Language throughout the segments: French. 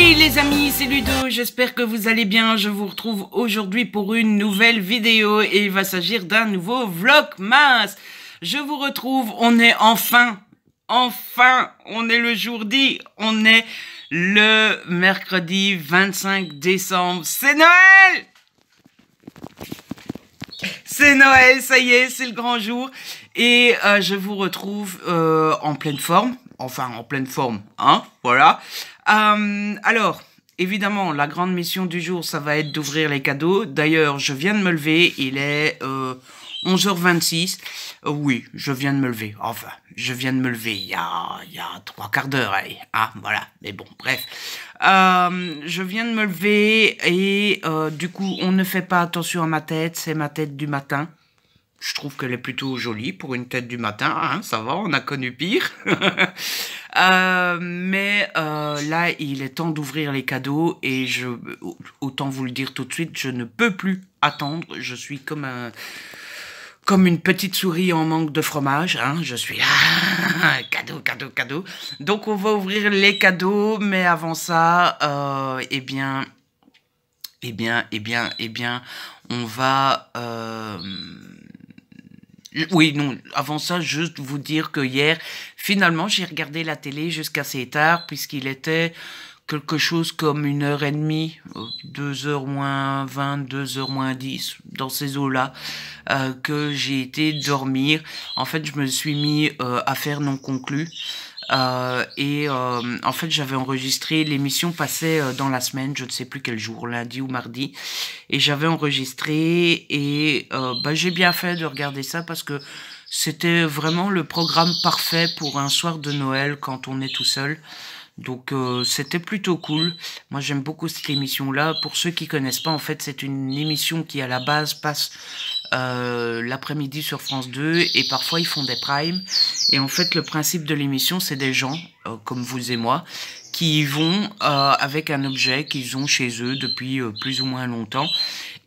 Hey les amis, c'est Ludo, j'espère que vous allez bien. Je vous retrouve aujourd'hui pour une nouvelle vidéo et il va s'agir d'un nouveau Vlogmas. Je vous retrouve, on est enfin, on est le jour dit, on est le mercredi 25 décembre. C'est Noël! C'est Noël, ça y est, c'est le grand jour. Et je vous retrouve en pleine forme. Enfin, en pleine forme, hein, voilà. Alors, évidemment, la grande mission du jour, ça va être d'ouvrir les cadeaux. D'ailleurs, je viens de me lever, il est 11h26. Oui, je viens de me lever. Enfin, je viens de me lever il y a 3 quarts d'heure, allez. Ah, voilà, mais bon, bref. Je viens de me lever et du coup, on ne fait pas attention à ma tête, c'est ma tête du matin. Je trouve qu'elle est plutôt jolie pour une tête du matin, hein, ça va, on a connu pire. Mais là, il est temps d'ouvrir les cadeaux et autant vous le dire tout de suite, je ne peux plus attendre. Je suis comme une petite souris en manque de fromage, hein. Je suis là, cadeau, cadeau, cadeau. Donc on va ouvrir les cadeaux, mais avant ça, on va... Oui, non, avant ça, juste vous dire que hier, finalement, j'ai regardé la télé jusqu'à assez tard, puisqu'il était quelque chose comme 1h30, 2h moins 20, 2h moins 10, dans ces eaux-là, que j'ai été dormir. En fait, je me suis mis à faire non conclu. En fait, j'avais enregistré, l'émission passait dans la semaine, je ne sais plus quel jour, lundi ou mardi, et j'avais enregistré et j'ai bien fait de regarder ça parce que c'était vraiment le programme parfait pour un soir de Noël quand on est tout seul. Donc c'était plutôt cool. Moi j'aime beaucoup cette émission-là. Pour ceux qui connaissent pas, en fait c'est une émission qui à la base passe l'après-midi sur France 2 et parfois ils font des primes. Et en fait le principe de l'émission c'est des gens comme vous et moi qui y vont avec un objet qu'ils ont chez eux depuis plus ou moins longtemps.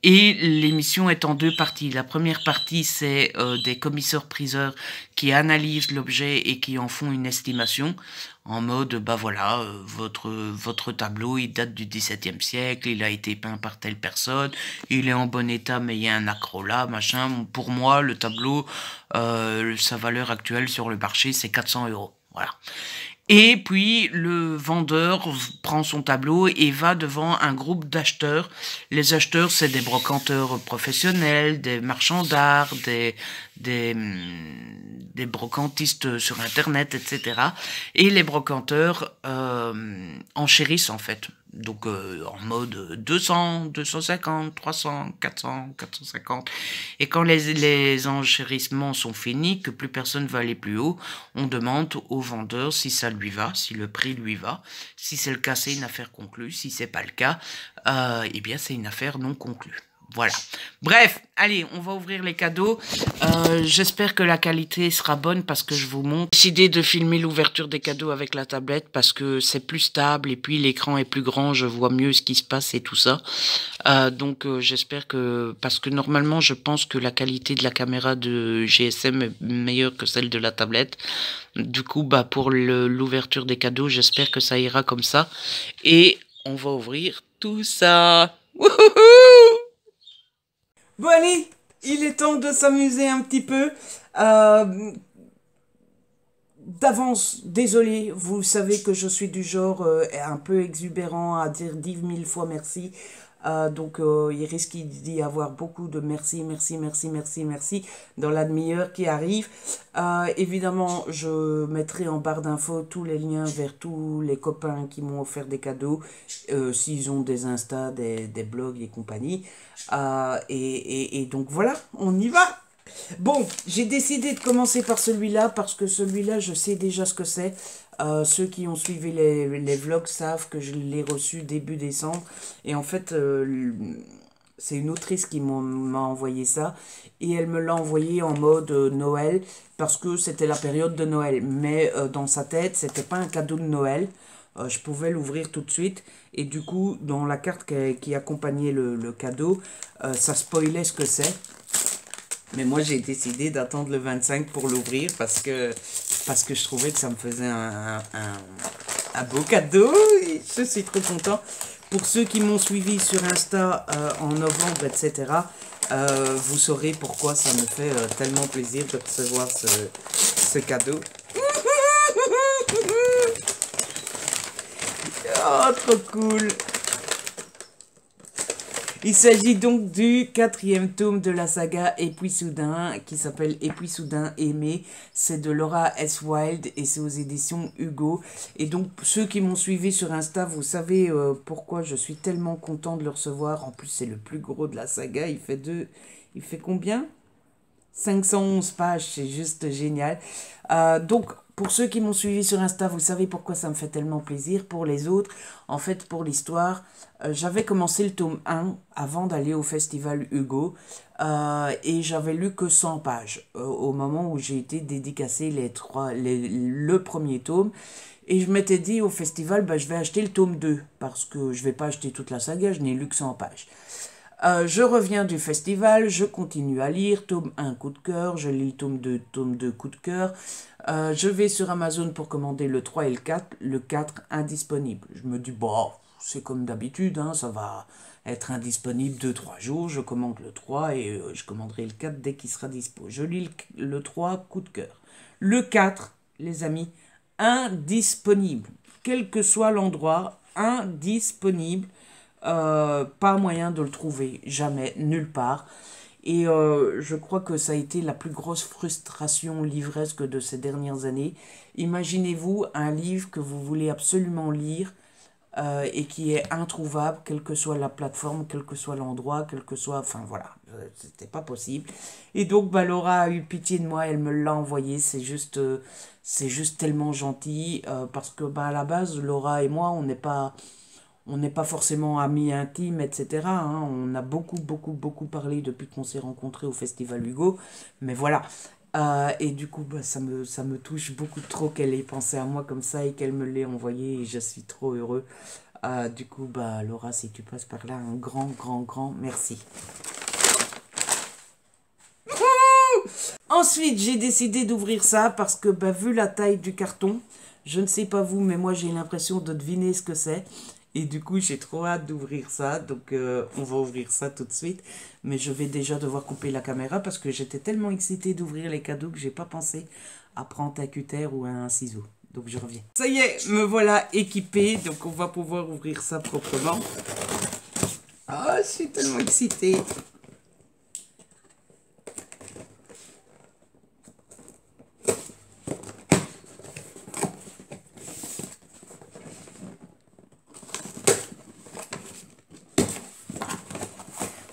Et l'émission est en 2 parties. La première partie, c'est des commissaires-priseurs qui analysent l'objet et qui en font une estimation. En mode, bah voilà, votre tableau, il date du XVIIe siècle, il a été peint par telle personne, il est en bon état, mais il y a un accroc là, machin. Pour moi, le tableau, sa valeur actuelle sur le marché, c'est 400 €. Voilà. Et puis, le vendeur prend son tableau et va devant un groupe d'acheteurs. Les acheteurs, c'est des brocanteurs professionnels, des marchands d'art, des brocantistes sur Internet, etc. Et les brocanteurs enchérissent, en fait. Donc, en mode 200, 250, 300, 400, 450. Et quand les enchérissements sont finis, que plus personne va aller plus haut, on demande au vendeur si ça lui va, si le prix lui va. Si c'est le cas, c'est une affaire conclue. Si c'est pas le cas, eh bien, c'est une affaire non conclue. Voilà. Bref, allez, on va ouvrir les cadeaux. J'espère que la qualité sera bonne parce que je vous montre. J'ai décidé de filmer l'ouverture des cadeaux avec la tablette parce que c'est plus stable et puis l'écran est plus grand, je vois mieux ce qui se passe et tout ça. Donc j'espère que... Parce que normalement, je pense que la qualité de la caméra de GSM est meilleure que celle de la tablette. Du coup, bah, pour l'ouverture des cadeaux, j'espère que ça ira comme ça. Et on va ouvrir tout ça. Wouhou! Bon allez, il est temps de s'amuser un petit peu. D'avance, désolé, vous savez que je suis du genre un peu exubérant à dire 10 000 fois merci. Donc il risque d'y avoir beaucoup de merci, merci, merci, merci, merci dans la demi-heure qui arrive. Évidemment, je mettrai en barre d'infos tous les liens vers tous les copains qui m'ont offert des cadeaux, s'ils ont des Insta, des blogs et compagnie. Et donc voilà, on y va! Bon, j'ai décidé de commencer par celui-là parce que celui-là, je sais déjà ce que c'est. Ceux qui ont suivi les vlogs savent que je l'ai reçu début décembre. Et en fait, c'est une autrice qui m'a envoyé ça. Et elle me l'a envoyé en mode Noël parce que c'était la période de Noël. Mais dans sa tête, c'était pas un cadeau de Noël. Je pouvais l'ouvrir tout de suite. Et du coup, dans la carte qui accompagnait le cadeau, ça spoilait ce que c'est. Mais moi, j'ai décidé d'attendre le 25 pour l'ouvrir parce que je trouvais que ça me faisait un un beau cadeau et je suis trop content. Pour ceux qui m'ont suivi sur Insta en novembre, etc., vous saurez pourquoi ça me fait tellement plaisir de recevoir ce cadeau. Oh, trop cool! Il s'agit donc du 4e tome de la saga Et puis soudain, qui s'appelle Et puis soudain aimé. C'est de Laura S. Wilde et c'est aux éditions Hugo. Et donc, ceux qui m'ont suivi sur Insta, vous savez pourquoi je suis tellement content de le recevoir. En plus, c'est le plus gros de la saga. Il fait combien? 511 pages, c'est juste génial. Donc, pour ceux qui m'ont suivi sur Insta, vous savez pourquoi ça me fait tellement plaisir. Pour les autres, en fait, pour l'histoire, j'avais commencé le tome 1 avant d'aller au festival Hugo et j'avais lu que 100 pages au moment où j'ai été dédicacé le premier tome. Et je m'étais dit au festival, bah, je vais acheter le tome 2 parce que je vais pas acheter toute la saga, je n'ai lu que 100 pages. Je reviens du festival, je continue à lire, tome 1 coup de cœur, je lis le tome 2 coup de cœur. Je vais sur Amazon pour commander le 3 et le 4 indisponible. Je me dis, bon, c'est comme d'habitude, hein, ça va être indisponible 2-3 jours, je commande le 3 et je commanderai le 4 dès qu'il sera dispo. Je lis le 3, coup de cœur. Le 4, les amis, indisponible. Quel que soit l'endroit, indisponible. Pas moyen de le trouver, jamais, nulle part. Et je crois que ça a été la plus grosse frustration livresque de ces dernières années. Imaginez-vous un livre que vous voulez absolument lire et qui est introuvable, quelle que soit la plateforme, quel que soit l'endroit, quel que soit... Enfin voilà, c'était pas possible. Et donc bah, Laura a eu pitié de moi, elle me l'a envoyé, c'est juste tellement gentil parce que bah, à la base, Laura et moi, on n'est pas forcément amis intimes, etc. hein. On a beaucoup parlé depuis qu'on s'est rencontrés au Festival Hugo. Mais voilà. Et du coup, bah, ça me touche beaucoup trop qu'elle ait pensé à moi comme ça et qu'elle me l'ait envoyé. Et je suis trop heureux. Du coup, bah, Laura, si tu passes par là, un grand merci. Ensuite, j'ai décidé d'ouvrir ça parce que, bah, vu la taille du carton, je ne sais pas vous, mais moi, j'ai l'impression de deviner ce que c'est. Et du coup, j'ai trop hâte d'ouvrir ça. Donc, on va ouvrir ça tout de suite. Mais je vais déjà devoir couper la caméra parce que j'étais tellement excitée d'ouvrir les cadeaux que j'ai pas pensé à prendre un cutter ou un ciseau. Donc, je reviens. Ça y est, me voilà équipée. Donc, on va pouvoir ouvrir ça proprement. Ah, je suis tellement excitée.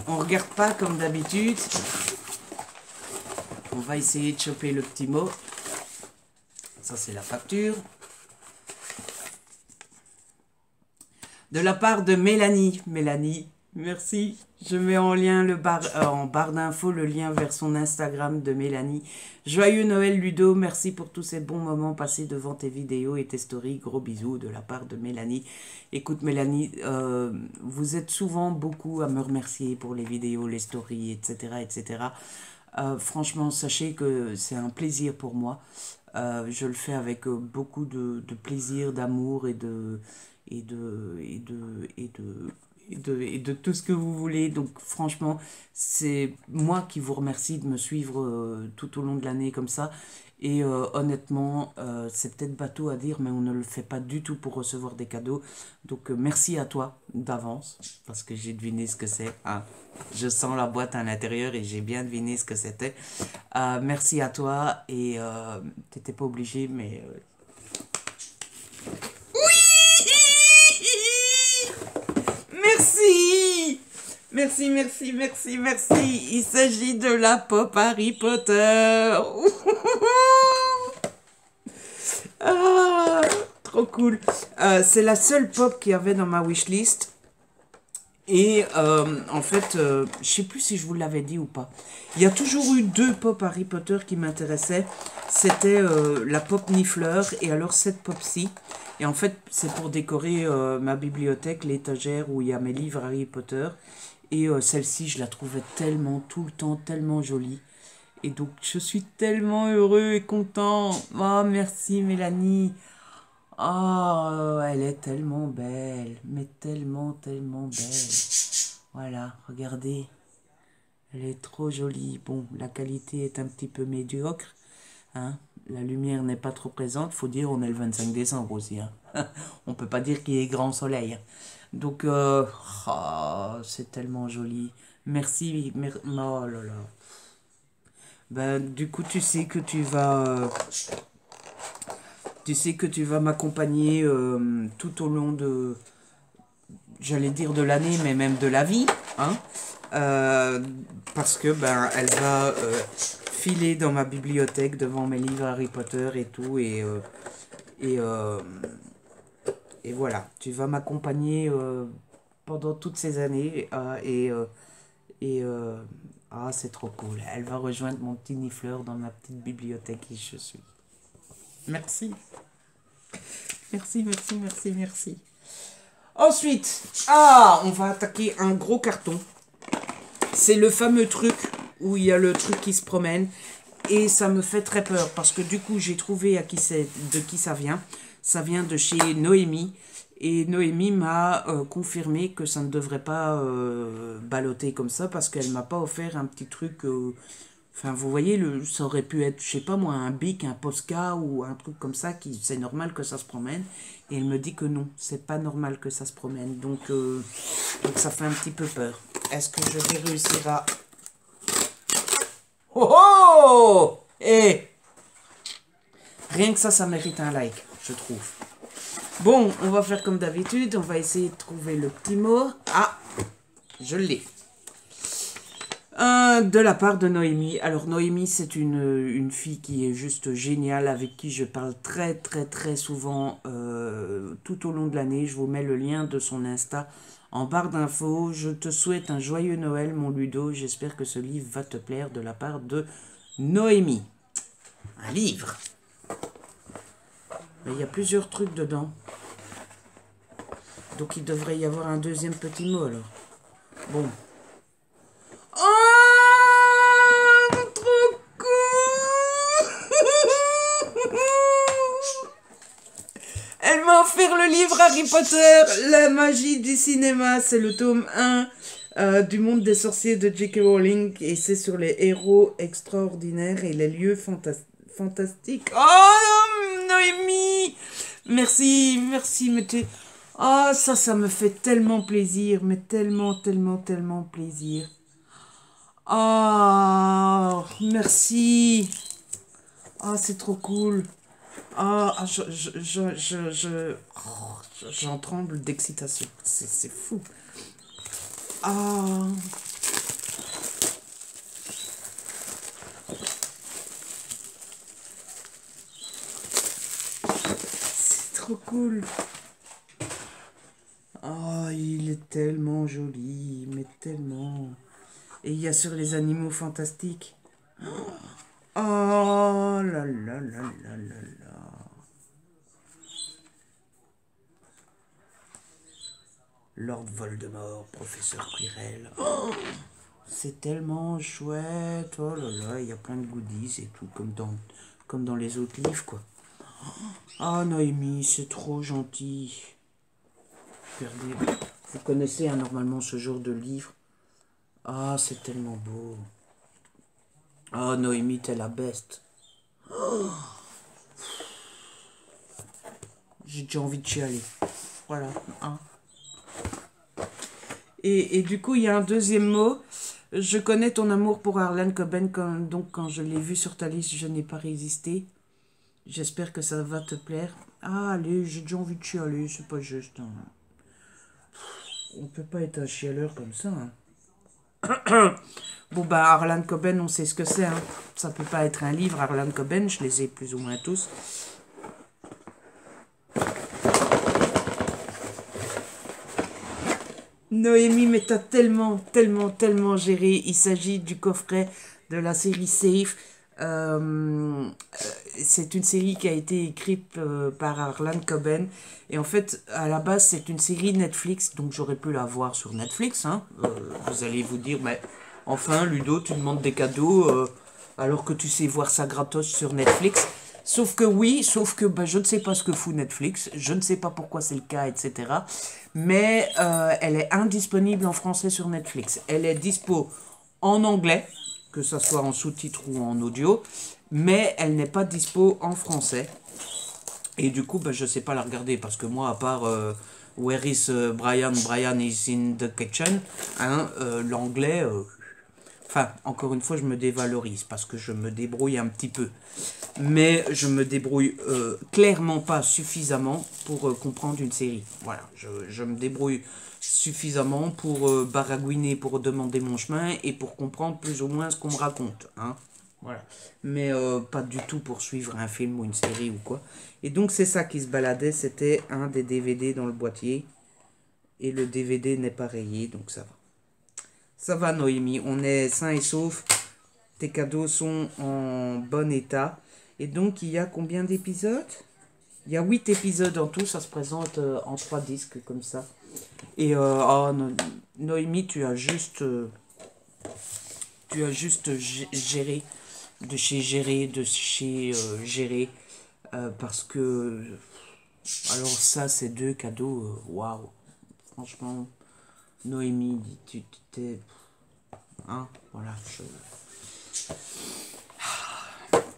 On regarde pas comme d'habitude. On va essayer de choper le petit mot. Ça, c'est la facture. De la part de Mélanie. Mélanie, merci. Je mets en lien en barre d'infos le lien vers son Instagram de Mélanie. Joyeux Noël Ludo, merci pour tous ces bons moments passés devant tes vidéos et tes stories. Gros bisous de la part de Mélanie. Écoute Mélanie, vous êtes souvent beaucoup à me remercier pour les vidéos, les stories, etc. etc. Franchement, sachez que c'est un plaisir pour moi. Je le fais avec beaucoup de plaisir, d'amour et de tout ce que vous voulez. Donc franchement, c'est moi qui vous remercie de me suivre tout au long de l'année comme ça. Et honnêtement, c'est peut-être bateau à dire, mais on ne le fait pas du tout pour recevoir des cadeaux. Donc merci à toi d'avance, parce que j'ai deviné ce que c'est. Ah, je sens la boîte à l'intérieur et j'ai bien deviné ce que c'était. Merci à toi et t'étais pas obligé, mais... Merci! Merci, merci, merci, merci. Il s'agit de la pop Harry Potter. Ah, trop cool. C'est la seule pop qu'il y avait dans ma wishlist. Et en fait, je sais plus si je vous l'avais dit ou pas. Il y a toujours eu 2 pop Harry Potter qui m'intéressaient. C'était la pop Nifleur et alors cette pop-ci. Et en fait, c'est pour décorer ma bibliothèque, l'étagère où il y a mes livres Harry Potter. Et celle-ci, je la trouvais tellement, tout le temps, tellement jolie. Et donc, je suis tellement heureux et content. Oh, merci Mélanie. Oh, elle est tellement belle, mais tellement, tellement belle. Voilà, regardez, elle est trop jolie. Bon, la qualité est un petit peu médiocre, hein. La lumière n'est pas trop présente, faut dire, on est le 25 décembre aussi, hein. On peut pas dire qu'il y ait grand soleil, hein. Donc, oh, c'est tellement joli. Merci, oh là là. Ben, du coup, tu sais que tu vas m'accompagner tout au long de, j'allais dire de l'année, mais même de la vie, hein, euh, parce que ben elle va filer dans ma bibliothèque devant mes livres Harry Potter et tout, et, euh, et voilà, tu vas m'accompagner pendant toutes ces années, et ah, c'est trop cool. Elle va rejoindre mon petit Nifleur dans ma petite bibliothèque et je suis. Merci. Merci, merci, merci, merci. Ensuite, on va attaquer un gros carton. C'est le fameux truc où il y a le truc qui se promène. Et ça me fait très peur parce que du coup, j'ai trouvé de qui ça vient. Ça vient de chez Noémie. Et Noémie m'a confirmé que ça ne devrait pas balloter comme ça parce qu'elle m'a pas offert un petit truc. Enfin, vous voyez, ça aurait pu être, je sais pas moi, un bic, un Posca ou un truc comme ça, c'est normal que ça se promène. Et elle me dit que non, c'est pas normal que ça se promène. Donc ça fait un petit peu peur. Est-ce que je vais réussir à... Oh oh! Eh! Rien que ça mérite un like, je trouve. Bon, on va faire comme d'habitude, on va essayer de trouver le petit mot. Ah! Je l'ai. De la part de Noémie. Alors Noémie, c'est une fille qui est juste géniale, avec qui je parle très très très souvent tout au long de l'année. Je vous mets le lien de son Insta en barre d'infos. Je te souhaite un joyeux Noël, mon Ludo. J'espère que ce livre va te plaire, de la part de Noémie. Un livre. Mais il y a plusieurs trucs dedans. Donc il devrait y avoir un deuxième petit mot alors. Bon. Elle m'a offert le livre Harry Potter, la magie du cinéma. C'est le tome 1 du monde des sorciers de J.K. Rowling. Et c'est sur les héros extraordinaires et les lieux fantastiques. Oh, Noémie! Merci, merci, mais tu... Oh, ça me fait tellement plaisir, mais tellement, tellement, tellement plaisir. Oh, merci. Oh, c'est trop cool. J'en tremble d'excitation. C'est fou. Ah. C'est trop cool. Oh, il est tellement joli, mais tellement. Et il y a sur les animaux fantastiques. Oh là là là là là là. Lord Voldemort, professeur Quirrell. Oh, c'est tellement chouette. Oh là là, il y a plein de goodies et tout, comme dans les autres livres, quoi. Ah, Noémie, c'est trop gentil. Regardez, vous connaissez normalement ce genre de livre. Ah, c'est tellement beau. Ah, Noémie, t'es la best. Oh. J'ai déjà envie de chialer. Voilà. Hein. Et du coup, il y a un deuxième mot. Je connais ton amour pour Harlan Coben, donc quand je l'ai vu sur ta liste, je n'ai pas résisté. J'espère que ça va te plaire. Ah, allez, j'ai déjà envie de chialer, c'est pas juste. Hein. On peut pas être un chialeur comme ça. Hein. Bon, bah, Harlan Coben, on sait ce que c'est. Hein. Ça peut pas être un livre, Harlan Coben, je les ai plus ou moins tous. Noémie, mais t'as tellement, tellement, tellement géré. Il s'agit du coffret de la série Safe. C'est une série qui a été écrite par Harlan Coben. Et en fait, à la base, c'est une série Netflix. Donc, j'aurais pu la voir sur Netflix. Hein. Vous allez vous dire, mais enfin, Ludo, tu demandes des cadeaux alors que tu sais voir ça gratos sur Netflix. Sauf que oui, sauf que bah, je ne sais pas ce que fout Netflix, je ne sais pas pourquoi c'est le cas, etc. Mais elle est indisponible en français sur Netflix. Elle est dispo en anglais, que ce soit en sous-titres ou en audio, mais elle n'est pas dispo en français. Et du coup, bah, je ne sais pas la regarder, parce que moi, à part Where is Brian, Brian is in the kitchen, hein, l'anglais... Enfin, encore une fois, je me dévalorise parce que je me débrouille un petit peu. Mais je me débrouille clairement pas suffisamment pour comprendre une série. Voilà, je me débrouille suffisamment pour baragouiner, pour demander mon chemin et pour comprendre plus ou moins ce qu'on me raconte. Hein. Voilà. Mais pas du tout pour suivre un film ou une série ou quoi. Et donc c'est ça qui se baladait, c'était un des DVD dans le boîtier. Et le DVD n'est pas rayé, donc ça va. Ça va Noémie, on est sain et sauf. Tes cadeaux sont en bon état. Et donc il y a combien d'épisodes? Il y a 8 épisodes en tout, ça se présente en 3 disques comme ça. Et oh, Noémie, tu as juste géré, de chez Gérer, parce que alors ça c'est deux cadeaux, waouh, franchement, Noémie, tu t'es, hein, voilà,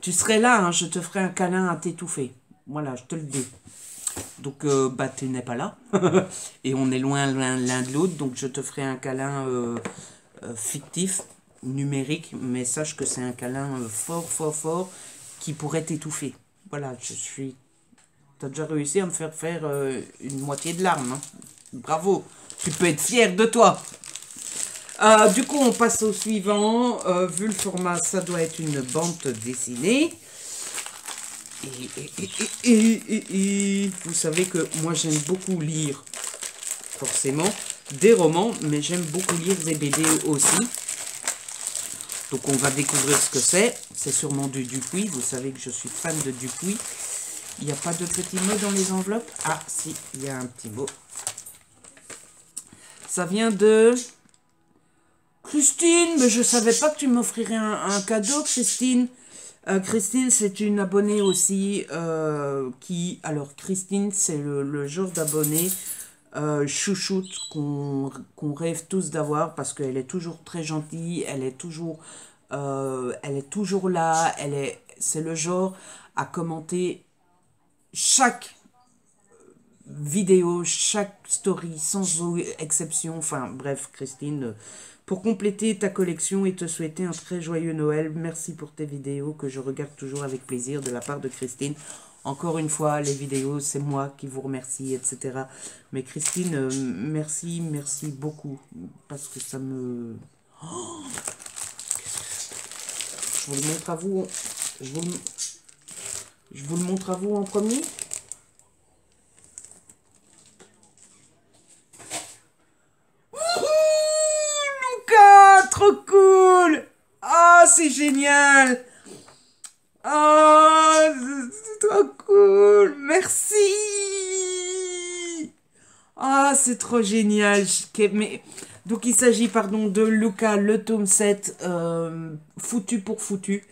tu serais là, hein, je te ferai un câlin à t'étouffer, voilà, je te le dis. Donc, bah, tu n'es pas là. Et on est loin l'un de l'autre. Donc, je te ferai un câlin fictif, numérique. Mais sache que c'est un câlin fort, fort, fort qui pourrait t'étouffer. Voilà, je suis... T'as déjà réussi à me faire faire une moitié de larmes. Hein. Bravo. Tu peux être fier de toi. Du coup, on passe au suivant. Vu le format, ça doit être une bande dessinée. Et vous savez que moi j'aime beaucoup lire, forcément, des romans, mais j'aime beaucoup lire des BD aussi. Donc on va découvrir ce que c'est. C'est sûrement du Dupuis, vous savez que je suis fan de Dupuis. Il n'y a pas de petits mots dans les enveloppes? Ah si, il y a un petit mot. Ça vient de... Christine, mais je savais pas que tu m'offrirais un cadeau, Christine. Christine, c'est une abonnée aussi qui... Alors, Christine, c'est le genre d'abonnée chouchoute qu'on rêve tous d'avoir parce qu'elle est toujours très gentille, elle est toujours là, c'est le genre à commenter chaque vidéo, chaque story, sans exception. Enfin, bref, Christine... Pour compléter ta collection et te souhaiter un très joyeux Noël, merci pour tes vidéos que je regarde toujours avec plaisir de la part de Christine. Encore une fois, les vidéos, c'est moi qui vous remercie, etc. Mais Christine, merci, merci beaucoup. Parce que ça me... Oh, je vous le montre à vous. Je vous le montre à vous en premier. Trop cool! Ah, c'est génial! Ah, c'est trop cool! Merci! Ah, c'est trop génial! Mais... Donc, il s'agit, pardon, de Luca, le tome 7, foutu pour foutu,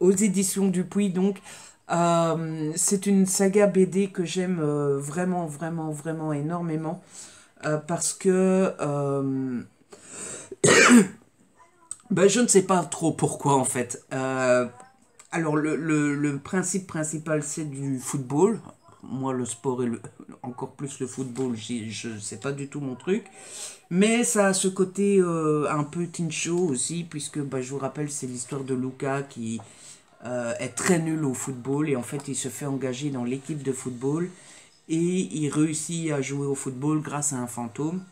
aux éditions Dupuis, donc. C'est une saga BD que j'aime vraiment, vraiment, vraiment énormément, parce que... Ben, je ne sais pas trop pourquoi en fait. Alors le principe principal c'est du football. Moi le sport et encore plus le football, je sais pas du tout mon truc. Mais ça a ce côté un peu teen show aussi puisque ben, je vous rappelle c'est l'histoire de Luca qui est très nul au football et en fait il se fait engager dans l'équipe de football et il réussit à jouer au football grâce à un fantôme.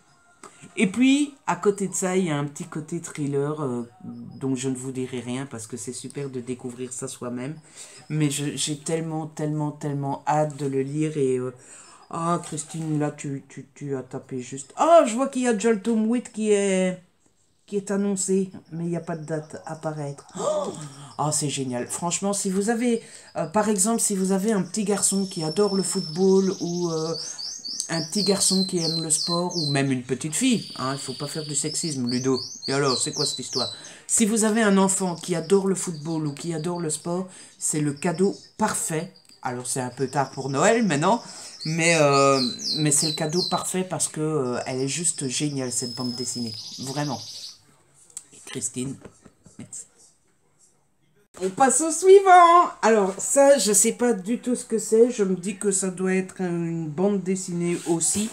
Et puis, à côté de ça, il y a un petit côté thriller dont je ne vous dirai rien parce que c'est super de découvrir ça soi-même. Mais j'ai tellement, tellement, tellement hâte de le lire et... Ah, Christine, là, tu as tapé juste... Ah, je vois qu'il y a déjà le tome 8 qui est annoncé, mais il n'y a pas de date à apparaître. Oh, c'est génial. Franchement, si vous avez... par exemple, si vous avez un petit garçon qui adore le football ou... un petit garçon qui aime le sport, ou même une petite fille, hein, il faut pas faire du sexisme, Ludo. Et alors, c'est quoi cette histoire? Si vous avez un enfant qui adore le football ou qui adore le sport, c'est le cadeau parfait. Alors, c'est un peu tard pour Noël maintenant, mais c'est le cadeau parfait parce que elle est juste géniale, cette bande dessinée. Vraiment. Et Christine, merci. On passe au suivant. Alors ça, je sais pas du tout ce que c'est. Je me dis que ça doit être une bande dessinée aussi.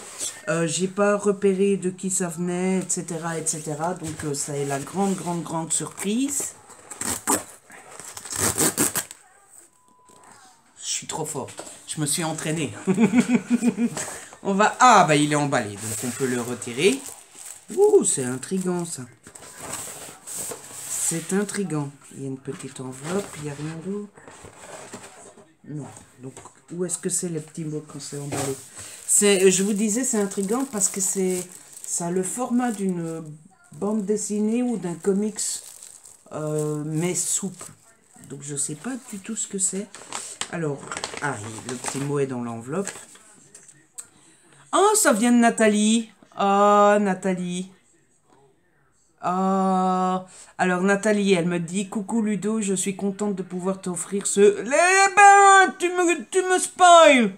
J'ai pas repéré de qui ça venait, etc., etc. Donc ça est la grande surprise. Je suis trop fort. Je me suis entraîné. On va... Ah, bah il est emballé, donc on peut le retirer. Ouh, c'est intriguant ça. C'est intriguant. Il y a une petite enveloppe, il n'y a rien d'autre. Non. Donc, où est-ce que c'est les petits mots quand c'est emballé? Je vous disais, c'est intriguant parce que ça a le format d'une bande dessinée ou d'un comics, mais souple. Donc, je ne sais pas du tout ce que c'est. Alors, ah, le petit mot est dans l'enveloppe. Oh, ça vient de Nathalie. Oh, Nathalie. Oh, alors Nathalie, elle me dit: coucou Ludo, je suis contente de pouvoir t'offrir ce... Eh ben, tu me spoil!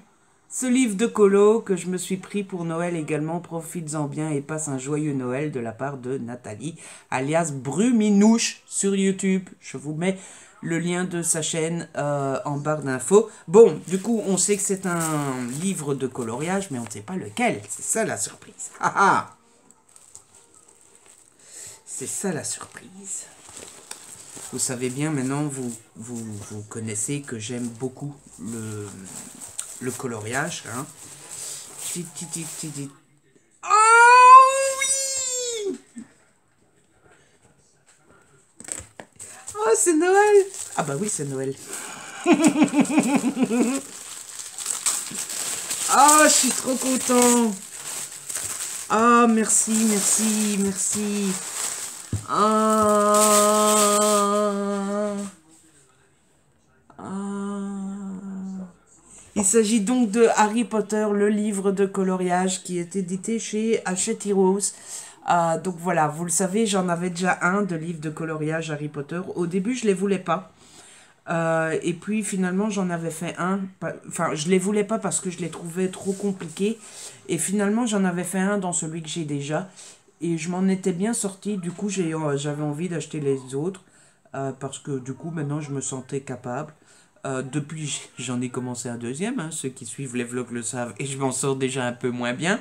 Ce livre de colo que je me suis pris pour Noël également. Profites-en bien et passe un joyeux Noël de la part de Nathalie, alias Bruminouche sur YouTube. Je vous mets le lien de sa chaîne en barre d'infos. Bon, du coup, on sait que c'est un livre de coloriage, mais on ne sait pas lequel. C'est ça la surprise. Ah ah! C'est ça la surprise. Vous savez bien, maintenant, vous connaissez que j'aime beaucoup le coloriage. Hein. Oh oui! Oh, c'est Noël! Ah bah oui, c'est Noël. Ah, je suis trop content. Ah, merci, merci, merci. Ah. Il s'agit donc de Harry Potter, le livre de coloriage qui est édité chez Hachette Heroes. Donc voilà, vous le savez, j'en avais déjà un de livre de coloriage Harry Potter. Au début, je ne les voulais pas. Et puis finalement, j'en avais fait un. Enfin, je ne les voulais pas parce que je les trouvais trop compliqués. Et finalement, j'en avais fait un dans celui que j'ai déjà. Et je m'en étais bien sorti. Du coup, j'avais envie d'acheter les autres. Parce que du coup, maintenant, je me sentais capable. Depuis, j'en ai commencé un deuxième. Hein, ceux qui suivent les vlogs le savent. Et je m'en sors déjà un peu moins bien.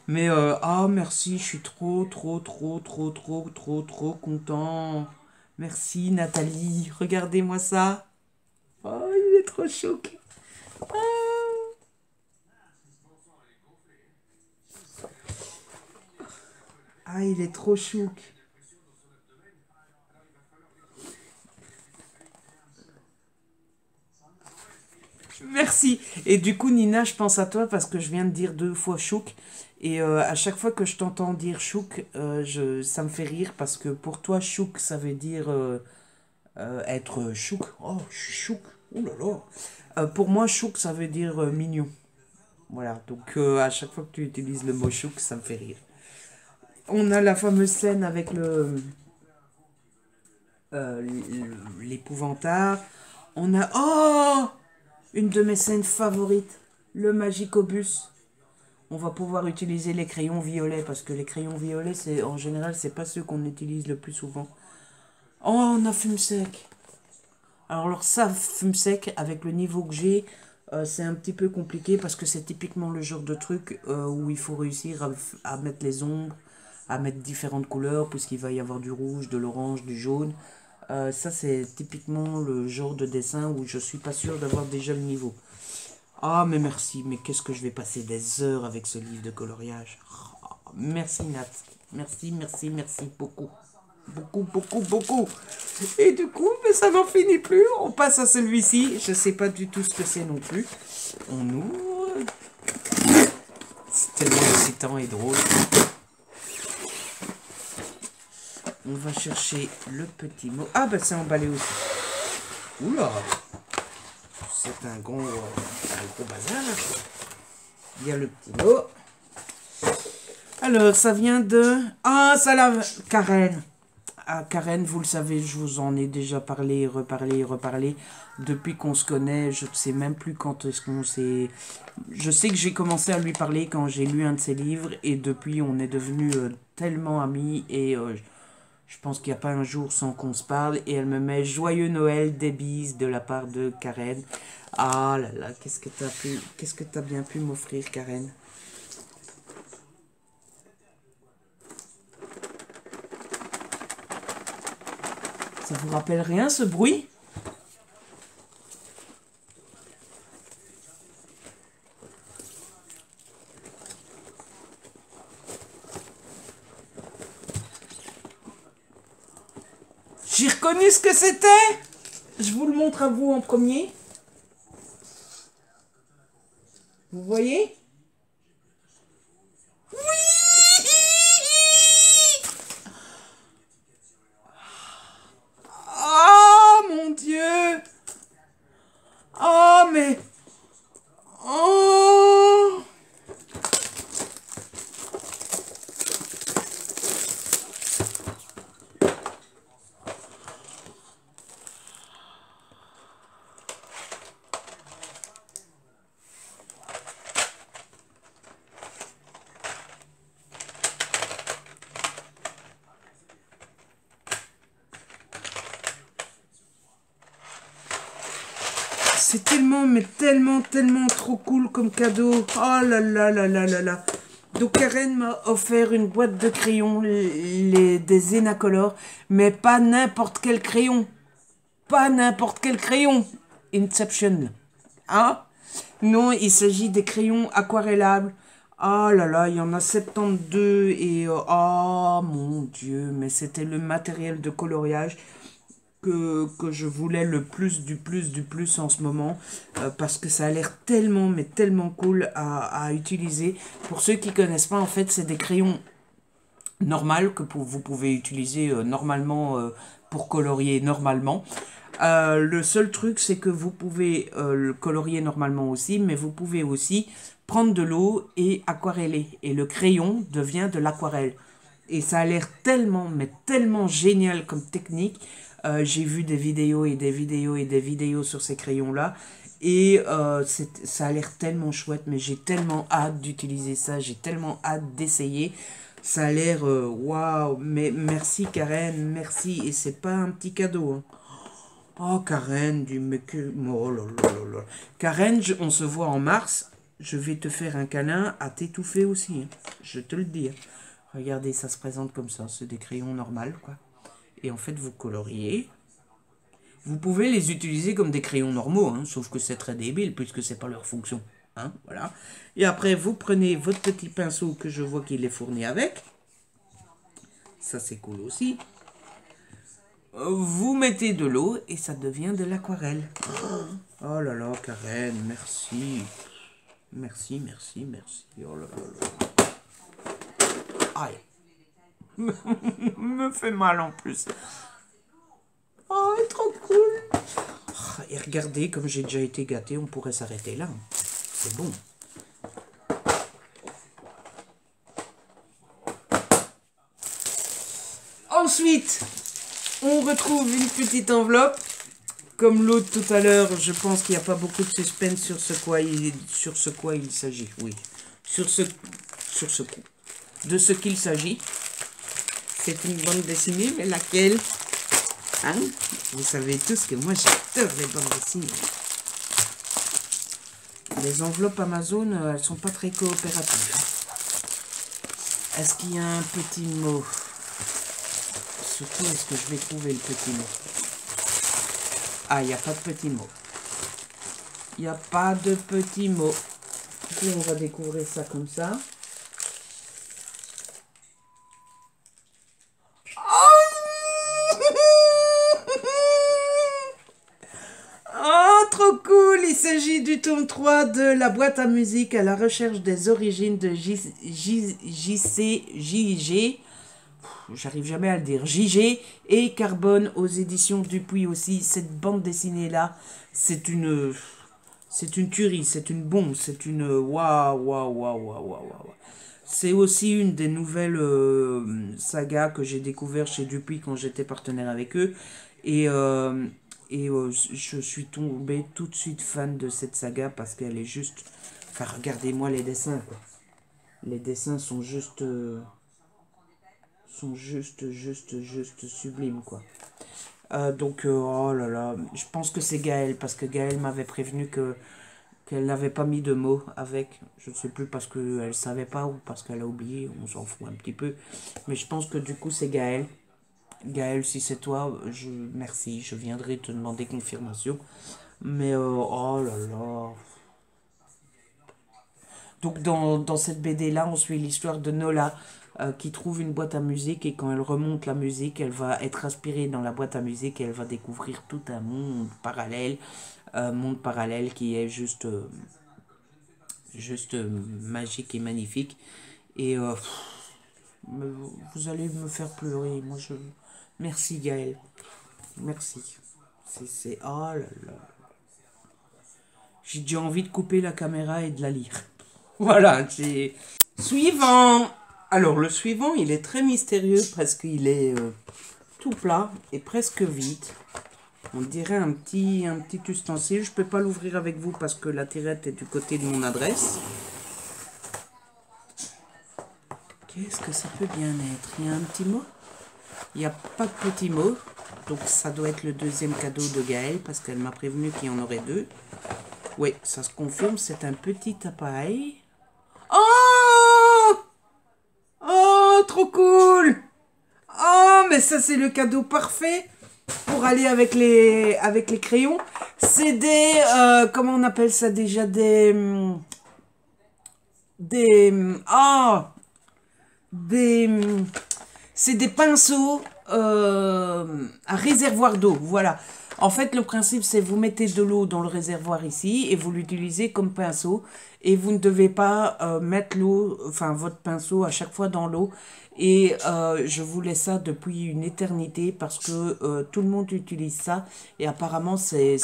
Mais, ah, merci. Je suis trop content. Merci, Nathalie. Regardez-moi ça. Oh, il est trop choqué. Ah. Ah, il est trop chouk. Merci. Et du coup, Nina, je pense à toi parce que je viens de dire 2 fois chouk. Et à chaque fois que je t'entends dire chouk, ça me fait rire parce que pour toi, chouk, ça veut dire être chouk. Oh, je suis chouk. Oh là là. Pour moi, chouk, ça veut dire mignon. Voilà. Donc, à chaque fois que tu utilises le mot chouk, ça me fait rire. On a la fameuse scène avec l'épouvantard. On a... Oh! Une de mes scènes favorites. Le Magicobus. On va pouvoir utiliser les crayons violets. Parce que les crayons violets, en général, c'est pas ceux qu'on utilise le plus souvent. Oh, on a Fume Sec. Alors ça, Fume Sec, avec le niveau que j'ai, c'est un petit peu compliqué. Parce que c'est typiquement le genre de truc où il faut réussir à mettre les ombres, à mettre différentes couleurs, puisqu'il va y avoir du rouge, de l'orange, du jaune. Ça, c'est typiquement le genre de dessin où je suis pas sûr d'avoir déjà le niveau. Ah, mais merci, mais qu'est-ce que je vais passer des heures avec ce livre de coloriage. Oh, merci, Nat. Merci beaucoup. Beaucoup. Et du coup, mais ça n'en finit plus. On passe à celui-ci. Je sais pas du tout ce que c'est non plus. On ouvre. C'est tellement excitant et drôle. On va chercher le petit mot. Ah, bah c'est emballé aussi. Oula! C'est un gros bazar. Il y a le petit mot. Alors, ça vient de... Ah, ça l'a... Karen. Ah, Karen, vous le savez, je vous en ai déjà parlé, reparlé, reparlé. Depuis qu'on se connaît, je ne sais même plus quand est-ce qu'on s'est... Je sais que j'ai commencé à lui parler quand j'ai lu un de ses livres. Et depuis, on est devenus tellement amis. Et je pense qu'il n'y a pas un jour sans qu'on se parle. Et elle me met joyeux Noël, des bises de la part de Karen. Ah là là, qu'est-ce que t'as bien pu m'offrir, Karen? Ça vous rappelle rien, ce bruit? J'ai reconnu ce que c'était. Je vous le montre à vous en premier. Vous voyez? Oh mon Dieu! Oh mais... Oh! C'est tellement, mais tellement, tellement trop cool comme cadeau. Oh là là là là là là. Donc Karen m'a offert une boîte de crayons, des Zenacolor, mais pas n'importe quel crayon. Pas n'importe quel crayon. Inception. Hein? Non, il s'agit des crayons aquarellables. Oh là là, il y en a 72 et... oh mon Dieu, mais c'était le matériel de coloriage que je voulais le plus du plus du plus en ce moment parce que ça a l'air tellement mais tellement cool à utiliser. Pour ceux qui connaissent pas, en fait c'est des crayons normaux que vous pouvez utiliser normalement pour colorier normalement. Le seul truc c'est que vous pouvez le colorier normalement aussi, mais vous pouvez aussi prendre de l'eau et aquareller et le crayon devient de l'aquarelle. Et ça a l'air tellement, mais tellement génial comme technique. J'ai vu des vidéos et des vidéos et des vidéos sur ces crayons-là. Et ça a l'air tellement chouette, mais j'ai tellement hâte d'utiliser ça. J'ai tellement hâte d'essayer. Ça a l'air waouh. Mais merci Karen, merci. Et c'est pas un petit cadeau. Hein. Oh Karen, du mec. Oh là là là là. Karen, on se voit en mars. Je vais te faire un câlin à t'étouffer aussi. Hein. Je te le dis. Hein. Regardez, ça se présente comme ça. C'est des crayons normaux, quoi. Et en fait, vous coloriez. Vous pouvez les utiliser comme des crayons normaux, hein, sauf que c'est très débile puisque c'est pas leur fonction. Hein, voilà. Et après, vous prenez votre petit pinceau que je vois qu'il est fourni avec. Ça, c'est cool aussi. Vous mettez de l'eau et ça devient de l'aquarelle. Oh là là, Karen, merci. Merci, merci, merci. Oh là là là. Aïe. Me fait mal en plus. Oh, trop cool. Oh, et regardez, comme j'ai déjà été gâté, on pourrait s'arrêter là. C'est bon. Ensuite, on retrouve une petite enveloppe. Comme l'autre tout à l'heure, je pense qu'il n'y a pas beaucoup de suspense sur ce quoi il s'agit. Oui, sur ce coup. De ce qu'il s'agit. C'est une bande dessinée, mais laquelle? Hein? Vous savez tous que moi j'adore les bandes dessinées. Les enveloppes Amazon, elles sont pas très coopératives. Est-ce qu'il y a un petit mot? Surtout, est-ce que je vais trouver le petit mot? Ah, il n'y a pas de petit mot. Il n'y a pas de petit mot. Puis on va découvrir ça comme ça. Oh, trop cool! Il s'agit du tome 3 de la boîte à musique à la recherche des origines de JG. J'arrive jamais à le dire. JG et Carbone aux éditions Dupuis aussi. Cette bande dessinée-là, c'est une tuerie, c'est une bombe, c'est une waouh, waouh, waouh, waouh, waouh. C'est aussi une des nouvelles sagas que j'ai découvert chez Dupuis quand j'étais partenaire avec eux. Et, je suis tombé tout de suite fan de cette saga parce qu'elle est juste... Enfin, regardez-moi les dessins, quoi. Les dessins sont juste... juste sublimes, quoi. Oh là là, je pense que c'est Gaël, parce que Gaël m'avait prévenu qu'elle n'avait pas mis de mots avec. Je ne sais plus parce qu'elle savait pas ou parce qu'elle a oublié, on s'en fout un petit peu. Mais je pense que du coup c'est Gaël. Gaël, si c'est toi, merci, je viendrai te demander confirmation. Mais oh là là. Donc dans cette BD-là, on suit l'histoire de Nola qui trouve une boîte à musique et quand elle remonte la musique, elle va être aspirée dans la boîte à musique et elle va découvrir tout un monde parallèle qui est juste magique et magnifique. Et vous allez me faire pleurer. Merci Gaël. Merci. Oh là là. J'ai déjà envie de couper la caméra et de la lire. Voilà, c'est... Suivant. Alors, le suivant, il est très mystérieux parce qu'il est tout plat et presque vide. On dirait un petit ustensile. Je peux pas l'ouvrir avec vous parce que la tirette est du côté de mon adresse. Qu'est-ce que ça peut bien être? Il y a un petit mot? Il n'y a pas de petit mot. Donc, ça doit être le deuxième cadeau de Gaëlle parce qu'elle m'a prévenu qu'il y en aurait deux. Oui, ça se confirme. C'est un petit appareil. Oh! Oh, trop cool! Oh, mais ça, c'est le cadeau parfait pour aller avec les crayons. C'est des... comment on appelle ça déjà? C'est des pinceaux à réservoir d'eau, voilà. En fait, le principe, c'est vous mettez de l'eau dans le réservoir ici et vous l'utilisez comme pinceau. Et vous ne devez pas mettre l'eau, enfin votre pinceau à chaque fois dans l'eau. Et je voulais ça depuis une éternité parce que tout le monde utilise ça. Et apparemment, c'est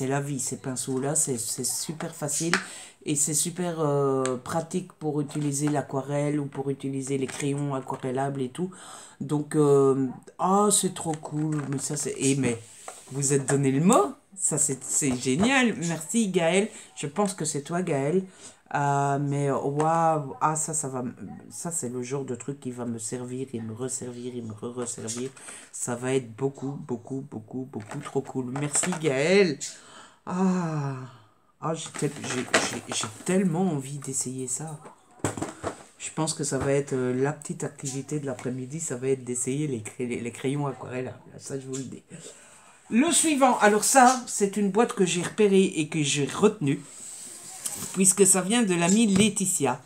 la vie, ces pinceaux-là. C'est super facile. Et c'est super pratique pour utiliser l'aquarelle ou pour utiliser les crayons aquarellables et tout. Donc, c'est trop cool. Mais ça, c'est... mais vous êtes donné le mot. Ça, c'est génial. Merci, Gaël. Je pense que c'est toi, Gaël. Mais waouh. Ah, ça va... Ça, c'est le genre de truc qui va me servir et me resservir et me resservir. Ça va être beaucoup trop cool. Merci, Gaël. J'ai tellement envie d'essayer ça. Je pense que ça va être la petite activité de l'après-midi, ça va être d'essayer les crayons aquarelles. Ça, je vous le dis. Le suivant, alors ça, c'est une boîte que j'ai repérée et que j'ai retenue, puisque ça vient de l'amie Laetitia.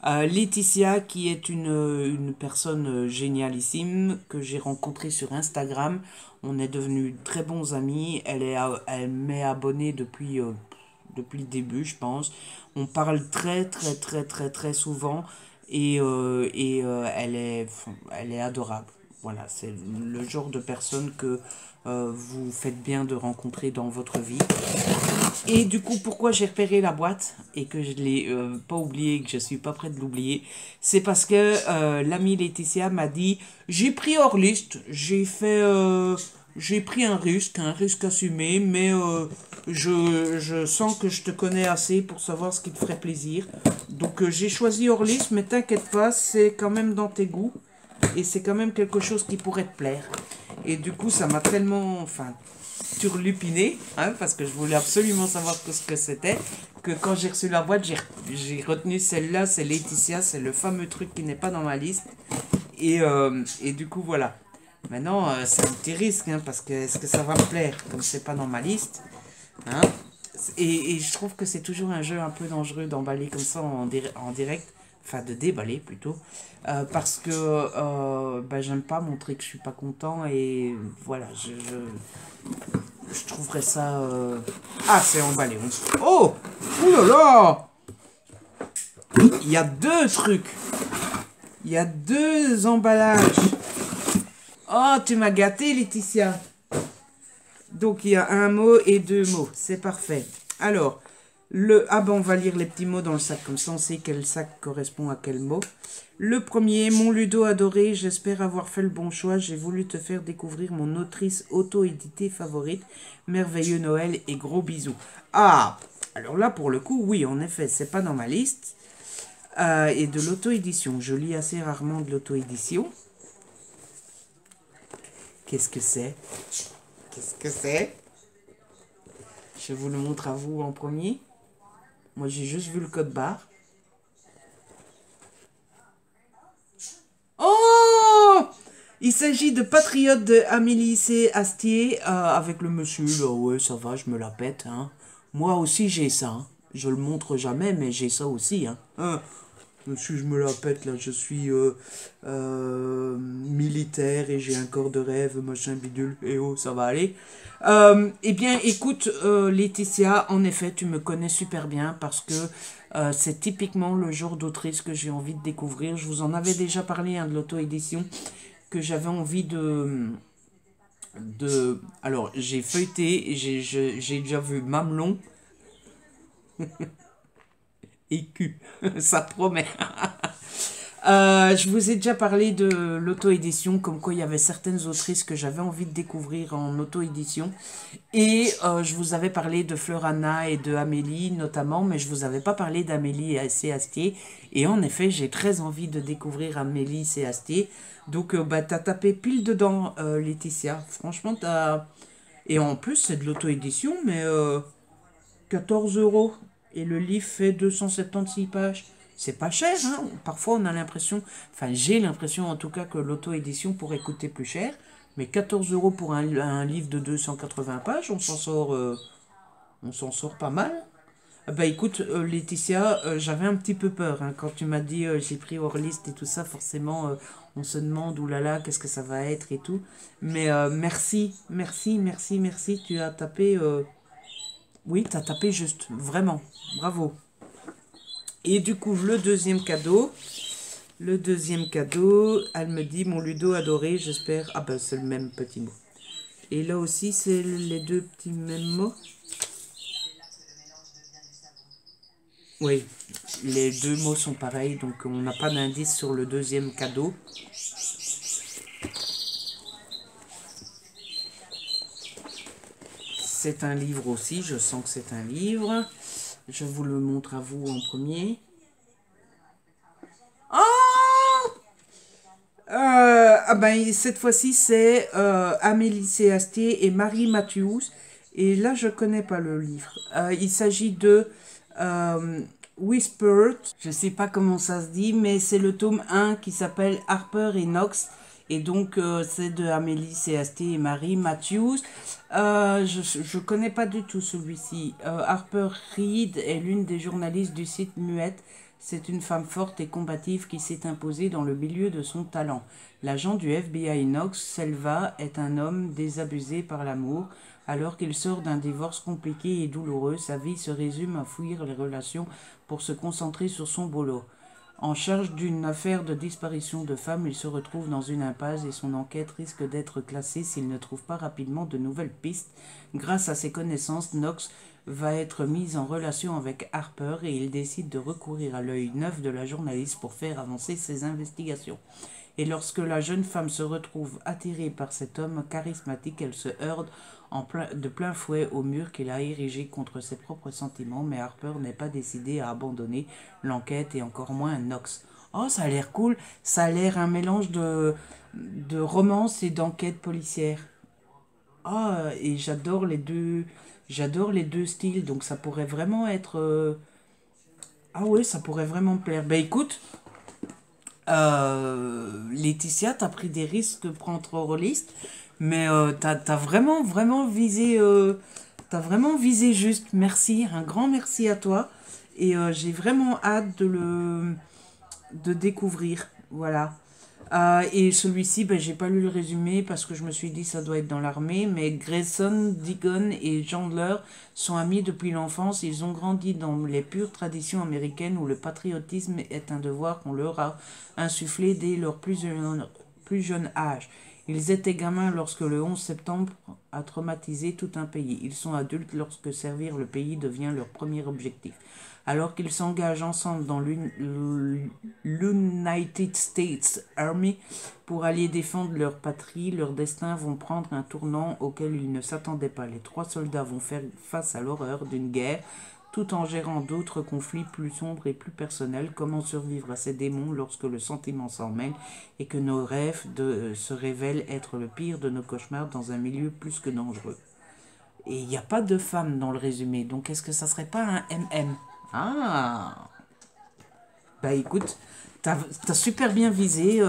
Laetitia, qui est une personne génialissime que j'ai rencontrée sur Instagram. On est devenus très bons amis. Elle m'est abonnée depuis le début, je pense. On parle très souvent et elle est adorable. Voilà, c'est le genre de personne que vous faites bien de rencontrer dans votre vie. Et du coup, pourquoi j'ai repéré la boîte et que je ne l'ai pas oublié, que je ne suis pas prêt de l'oublier, c'est parce que l'amie Laetitia m'a dit, j'ai pris hors liste, j'ai pris un risque assumé, mais je sens que je te connais assez pour savoir ce qui te ferait plaisir. Donc j'ai choisi hors liste, mais t'inquiète pas, c'est quand même dans tes goûts. Et c'est quand même quelque chose qui pourrait te plaire. Et du coup, ça m'a tellement, turlupiné, parce que je voulais absolument savoir ce que c'était, que quand j'ai reçu la boîte, j'ai retenu celle-là, c'est Laetitia, c'est le fameux truc qui n'est pas dans ma liste. Et du coup, voilà. Maintenant, c'est un petit risque, parce que est-ce que ça va me plaire, comme c'est pas dans ma liste, et je trouve que c'est toujours un jeu un peu dangereux d'emballer comme ça en direct, enfin de déballer plutôt, parce que j'aime pas montrer que je suis pas content, et voilà, je trouverais ça... c'est emballé. Oh! Ouh là là! Il y a deux trucs. Il y a deux emballages. Oh, tu m'as gâté, Laetitia. Donc, il y a un mot et deux mots. C'est parfait. Alors, Ah ben on va lire les petits mots dans le sac, comme ça on sait quel sac correspond à quel mot. Le premier, mon Ludo adoré, j'espère avoir fait le bon choix. J'ai voulu te faire découvrir mon autrice auto-éditée favorite. Merveilleux Noël et gros bisous. Ah, alors là pour le coup, oui, en effet, c'est pas dans ma liste. Et de l'auto-édition, je lis assez rarement de l'auto-édition. Qu'est-ce que c'est? Qu'est-ce que c'est? Je vous le montre à vous en premier. Moi, j'ai juste vu le code barre. Oh! Il s'agit de Patriote de Amélie C. Astier avec le monsieur. Là, ouais, ça va, je me la pète. Hein. Moi aussi, j'ai ça. Hein. Je le montre jamais, mais j'ai ça aussi. Hein. Monsieur, je me la pète, là. Je suis militaire et j'ai un corps de rêve, machin bidule. Et oh, ça va aller. Eh bien, écoute, Laetitia, en effet, tu me connais super bien parce que c'est typiquement le genre d'autrice que j'ai envie de découvrir. Je vous en avais déjà parlé hein, de l'auto-édition, que j'avais envie Alors, j'ai feuilleté, j'ai déjà vu Mamelon et Q. Ça promet. Je vous ai déjà parlé de l'auto-édition, comme quoi il y avait certaines autrices que j'avais envie de découvrir en auto-édition. Et je vous avais parlé de Fleur Anna et de Amélie notamment, mais je vous avais pas parlé d'Amélie C. Astier. Et en effet, j'ai très envie de découvrir Amélie C. Astier. Donc, bah, t'as tapé pile dedans, Laetitia. Franchement, t'as... Et en plus, c'est de l'auto-édition, mais 14 euros. Et le livre fait 276 pages. C'est pas cher, hein. Parfois, on a l'impression, enfin, j'ai l'impression en tout cas que l'auto-édition pourrait coûter plus cher. Mais 14 euros pour un livre de 280 pages, on s'en sort pas mal. Bah écoute, Laetitia, j'avais un petit peu peur hein, quand tu m'as dit j'ai pris hors liste et tout ça. Forcément, on se demande oulala, qu'est-ce que ça va être et tout. Mais merci, merci, merci, merci. Tu as tapé, oui, tu as tapé juste, vraiment, bravo. Et du coup, le deuxième cadeau. Le deuxième cadeau, elle me dit mon Ludo adoré, j'espère. Ah ben c'est le même petit mot. Et là aussi, c'est les deux petits mêmes mots. Oui, les deux mots sont pareils, donc on n'a pas d'indice sur le deuxième cadeau. C'est un livre aussi, je sens que c'est un livre. Je vous le montre à vous en premier. Oh ah ben, cette fois-ci, c'est Amélie C. Astier et Marie Matthews. Et là, je connais pas le livre. Il s'agit de Whispered. Je sais pas comment ça se dit, mais c'est le tome 1 qui s'appelle Harper et Knox. Et donc, c'est de Amélie C. Astier et Marie Matthews. Je connais pas du tout celui-ci. Harper Reed est l'une des journalistes du site Muette. C'est une femme forte et combative qui s'est imposée dans le milieu de son talent. L'agent du FBI Knox Selva est un homme désabusé par l'amour. Alors qu'il sort d'un divorce compliqué et douloureux, sa vie se résume à fuir les relations pour se concentrer sur son boulot. En charge d'une affaire de disparition de femmes, il se retrouve dans une impasse et son enquête risque d'être classée s'il ne trouve pas rapidement de nouvelles pistes. Grâce à ses connaissances, Knox va être mis en relation avec Harper et il décide de recourir à l'œil neuf de la journaliste pour faire avancer ses investigations. Et lorsque la jeune femme se retrouve attirée par cet homme charismatique, elle se heurte de plein fouet au mur qu'il a érigé contre ses propres sentiments, mais Harper n'est pas décidé à abandonner l'enquête et encore moins Knox. Oh, ça a l'air cool, ça a l'air un mélange de romance et d'enquête policière. Ah, et j'adore les deux styles, donc ça pourrait vraiment être... Ah ouais, ça pourrait vraiment me plaire. Ben écoute, Laetitia, t'as pris des risques de prendre hors liste, mais t'as vraiment, vraiment visé, t'as vraiment visé juste. Merci, un grand merci à toi. Et j'ai vraiment hâte de découvrir. Voilà. Et celui-ci, ben, j'ai pas lu le résumé parce que je me suis dit ça doit être dans l'armée, mais Grayson, Deacon et Chandler sont amis depuis l'enfance. Ils ont grandi dans les pures traditions américaines où le patriotisme est un devoir qu'on leur a insufflé dès leur plus jeune âge. Ils étaient gamins lorsque le 11 septembre a traumatisé tout un pays. Ils sont adultes lorsque servir le pays devient leur premier objectif. Alors qu'ils s'engagent ensemble dans l'United States Army pour aller défendre leur patrie, leurs destins vont prendre un tournant auquel ils ne s'attendaient pas. Les 3 soldats vont faire face à l'horreur d'une guerre tout en gérant d'autres conflits plus sombres et plus personnels. Comment survivre à ces démons lorsque le sentiment s'en mêle et que nos rêves se révèlent être le pire de nos cauchemars dans un milieu plus que dangereux. Et il n'y a pas de femme dans le résumé, donc est-ce que ça serait pas un MM? Ah. Bah écoute, t'as super bien visé,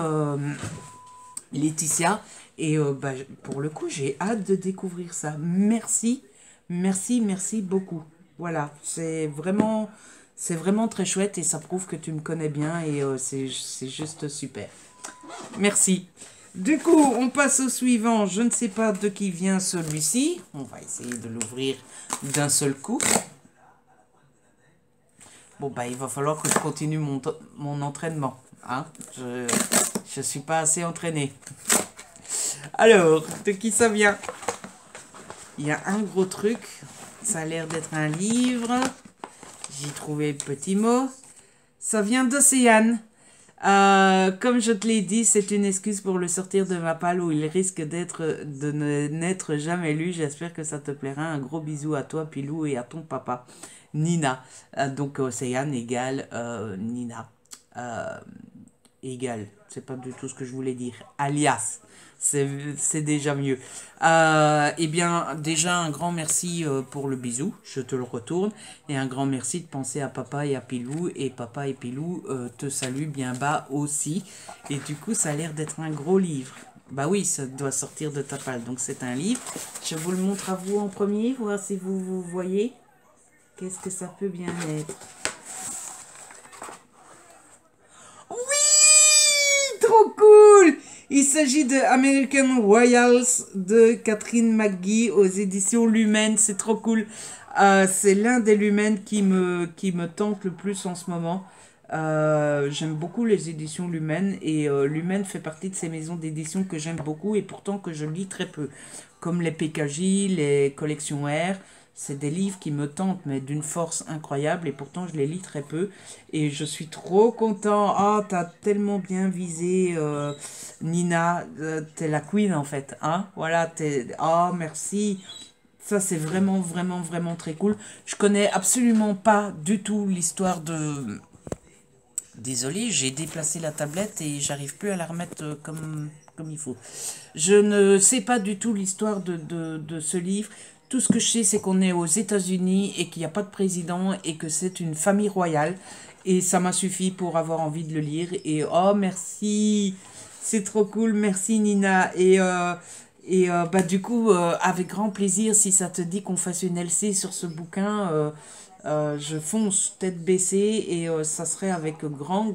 Laetitia, et bah, pour le coup, j'ai hâte de découvrir ça. Merci, merci, merci beaucoup. Voilà, c'est vraiment très chouette et ça prouve que tu me connais bien et c'est juste super. Merci. Du coup, on passe au suivant. Je ne sais pas de qui vient celui-ci. On va essayer de l'ouvrir d'un seul coup. Bon, bah, il va falloir que je continue mon entraînement. Hein, je suis pas assez entraîné. Alors, de qui ça vient? Il y a un gros truc. Ça a l'air d'être un livre. J'ai trouvé le petit mot. Ça vient d'Océane. Comme je te l'ai dit, c'est une excuse pour le sortir de ma palle où il risque de n'être jamais lu. J'espère que ça te plaira. Un gros bisou à toi, Pilou, et à ton papa, Nina. Donc Océane égale Nina. Égale, c'est pas du tout ce que je voulais dire. Alias. C'est déjà mieux. Eh bien, déjà, un grand merci pour le bisou. Je te le retourne. Et un grand merci de penser à papa et à Pilou. Et papa et Pilou te saluent bien bas aussi. Et du coup, ça a l'air d'être un gros livre. Bah oui, ça doit sortir de ta palle. Donc, c'est un livre. Je vous le montre à vous en premier. Voir si vous voyez. Qu'est-ce que ça peut bien être? Oui! Trop cool! Il s'agit de American Royals de Catherine McGee aux éditions Lumen. C'est trop cool. C'est l'un des Lumen qui me tente le plus en ce moment. J'aime beaucoup les éditions Lumen et Lumen fait partie de ces maisons d'édition que j'aime beaucoup et pourtant que je lis très peu. Comme les PKJ, les collections R. C'est des livres qui me tentent, mais d'une force incroyable, et pourtant je les lis très peu. Et je suis trop content. Ah, t'as tellement bien visé, Nina. T'es la queen, en fait. Hein? Voilà, t'es... Ah, merci. Ça, c'est vraiment, vraiment, vraiment très cool. Je connais absolument pas du tout l'histoire de... Désolé, j'ai déplacé la tablette et j'arrive plus à la remettre comme il faut. Je ne sais pas du tout l'histoire de ce livre. Tout ce que je sais, c'est qu'on est aux États-Unis et qu'il n'y a pas de président et que c'est une famille royale. Et ça m'a suffi pour avoir envie de le lire. Et oh, merci! C'est trop cool, merci Nina. Et bah, du coup, avec grand plaisir, si ça te dit qu'on fasse une LC sur ce bouquin, je fonce tête baissée et ça serait avec grand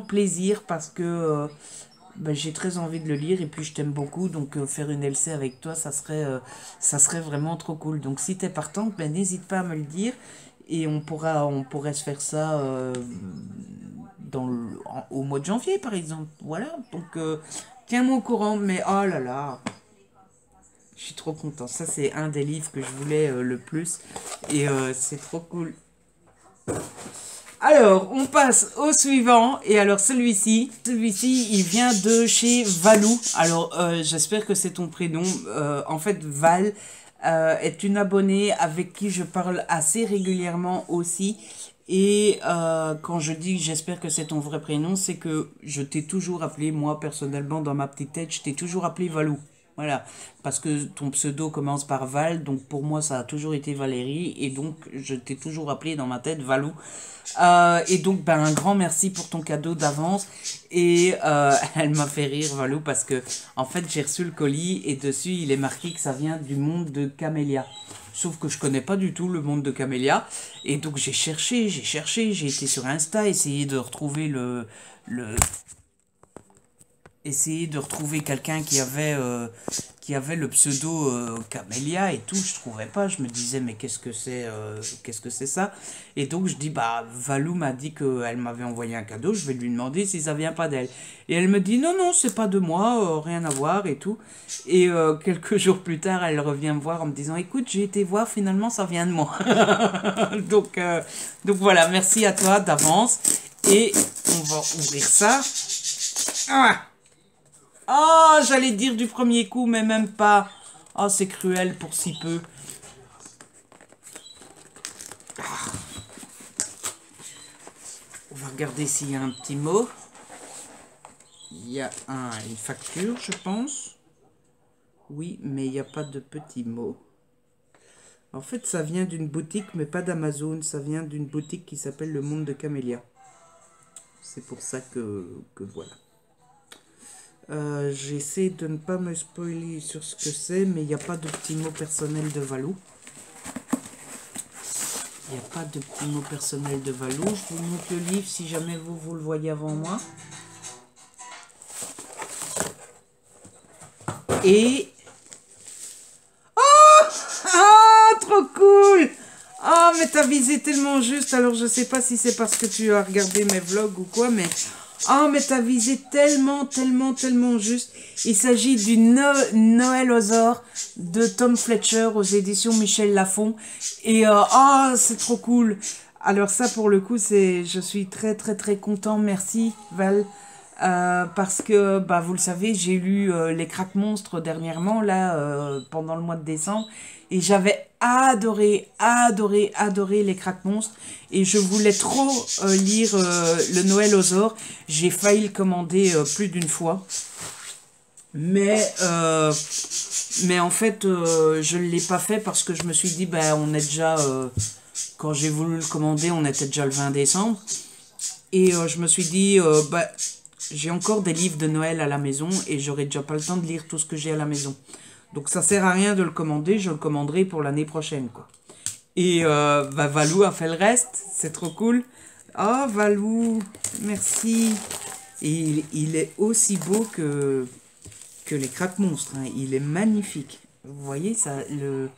plaisir parce que ben, j'ai très envie de le lire et puis je t'aime beaucoup, donc faire une LC avec toi, ça serait vraiment trop cool. Donc si t'es partante, ben, n'hésite pas à me le dire et on pourrait se faire ça au mois de janvier par exemple. Voilà, donc tiens-moi au courant, mais oh là là, je suis trop content. Ça c'est un des livres que je voulais le plus et c'est trop cool. Alors, on passe au suivant. Et alors, celui-ci, il vient de chez Valou. Alors, j'espère que c'est ton prénom. En fait, Val est une abonnée avec qui je parle assez régulièrement aussi. Et quand je dis j'espère que c'est ton vrai prénom, c'est que je t'ai toujours appelé, moi, personnellement, dans ma petite tête, je t'ai toujours appelé Valou. Voilà, parce que ton pseudo commence par Val, donc pour moi ça a toujours été Valérie, et donc je t'ai toujours appelé dans ma tête Valou. Et donc ben, un grand merci pour ton cadeau d'avance, et elle m'a fait rire Valou, parce que en fait j'ai reçu le colis, et dessus il est marqué que ça vient du monde de Camélia. Sauf que je connais pas du tout le monde de Camélia, et donc j'ai cherché, j'ai été sur Insta, essayer de retrouver essayer de retrouver quelqu'un qui avait le pseudo Camélia et tout, je trouvais pas, je me disais mais qu'est-ce que c'est ça? Et donc je dis bah Valou m'a dit qu'elle m'avait envoyé un cadeau, je vais lui demander si ça vient pas d'elle. Et elle me dit non c'est pas de moi, rien à voir et tout. Et quelques jours plus tard, elle revient me voir en me disant écoute, j'ai été voir, finalement ça vient de moi. donc voilà, merci à toi d'avance. Et on va ouvrir ça. Ah! Oh, j'allais dire du premier coup, mais même pas. Oh, c'est cruel pour si peu. Ah. On va regarder s'il y a un petit mot. Il y a une facture, je pense. Oui, mais il n'y a pas de petit mot. En fait, ça vient d'une boutique, mais pas d'Amazon. Ça vient d'une boutique qui s'appelle Le Monde de Camélia. C'est pour ça que voilà. J'essaie de ne pas me spoiler sur ce que c'est, mais il n'y a pas de petit mot personnel de Valou. Il n'y a pas de petit mot personnel de Valou. Je vous montre le livre si jamais vous le voyez avant moi. Et... Oh! Ah, trop cool! Ah, mais t'as visé tellement juste. Alors, je sais pas si c'est parce que tu as regardé mes vlogs ou quoi, mais... Ah, mais t'as visé tellement juste. Il s'agit du Noël aux Ors de Tom Fletcher aux éditions Michel Lafon. Et c'est trop cool. Alors ça, pour le coup, je suis très content. Merci Val. Parce que, bah, vous le savez, j'ai lu Les Craques Monstres dernièrement, là, pendant le mois de décembre. Et j'avais adoré Les Craques Monstres. Et je voulais trop lire le Noël aux Ors. J'ai failli le commander plus d'une fois. Mais en fait, je ne l'ai pas fait parce que je me suis dit, bah, on est déjà... quand j'ai voulu le commander, on était déjà le 20 décembre. Et je me suis dit, bah... J'ai encore des livres de Noël à la maison et j'aurai déjà pas le temps de lire tout ce que j'ai à la maison. Donc ça sert à rien de le commander, je le commanderai pour l'année prochaine, quoi. Et bah, Valou a fait le reste, c'est trop cool. Oh Valou, merci. Et il est aussi beau que les Craques Monstres, hein. Il est magnifique. Vous voyez, ça, le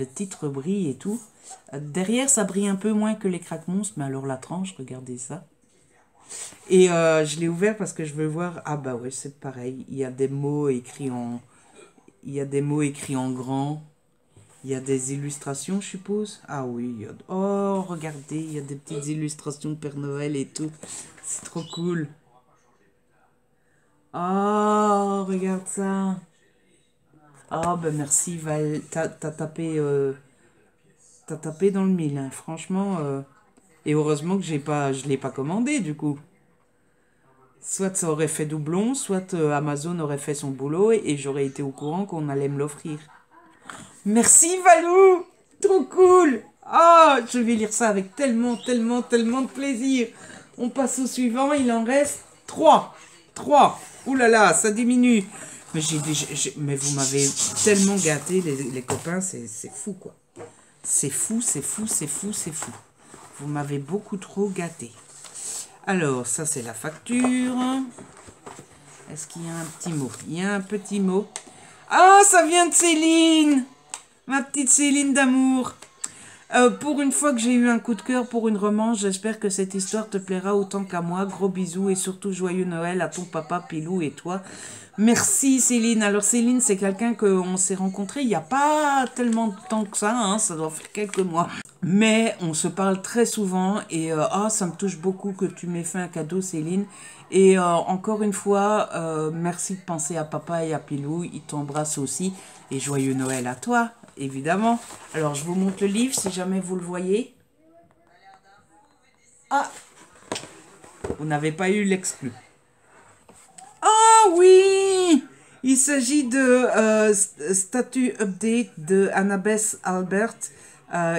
titre brille et tout. Derrière, ça brille un peu moins que les Craques Monstres, mais alors la tranche, regardez ça. Et je l'ai ouvert parce que je veux voir. Ah bah ouais, c'est pareil. Il y a des mots écrits en... Il y a des mots écrits en grand. Il y a des illustrations, je suppose. Ah oui. Oh, regardez, il y a des petites illustrations de Père Noël et tout. C'est trop cool. Oh, regarde ça. Ah bah merci Val. T'as tapé... T'as tapé dans le mille, hein. Franchement... Et heureusement que je l'ai pas commandé, du coup. Soit ça aurait fait doublon, soit Amazon aurait fait son boulot et j'aurais été au courant qu'on allait me l'offrir. Merci Valou! Trop cool! Ah, je vais lire ça avec tellement de plaisir. On passe au suivant, il en reste 3. 3. Ouh là là, ça diminue. Mais, mais vous m'avez tellement gâté, les copains, c'est fou quoi. C'est fou. Vous m'avez beaucoup trop gâté. Alors, ça c'est la facture. Est-ce qu'il y a un petit mot? Il y a un petit mot. Ah, ça vient de Céline! Ma petite Céline d'amour. Pour une fois que j'ai eu un coup de cœur pour une romance, j'espère que cette histoire te plaira autant qu'à moi. Gros bisous et surtout joyeux Noël à ton papa, Pilou et toi. Merci Céline. Alors Céline, c'est quelqu'un qu'on s'est rencontré il n'y a pas tellement de temps que ça, hein, ça doit faire quelques mois. Mais on se parle très souvent et ça me touche beaucoup que tu m'aies fait un cadeau Céline. Et encore une fois, merci de penser à papa et à Pilou, il t'embrasse aussi. Et joyeux Noël à toi, évidemment. Alors je vous montre le livre si jamais vous le voyez. Ah, vous n'avez pas eu l'exclu. Ah oui! Il s'agit de Statue Update de Annabeth Albert.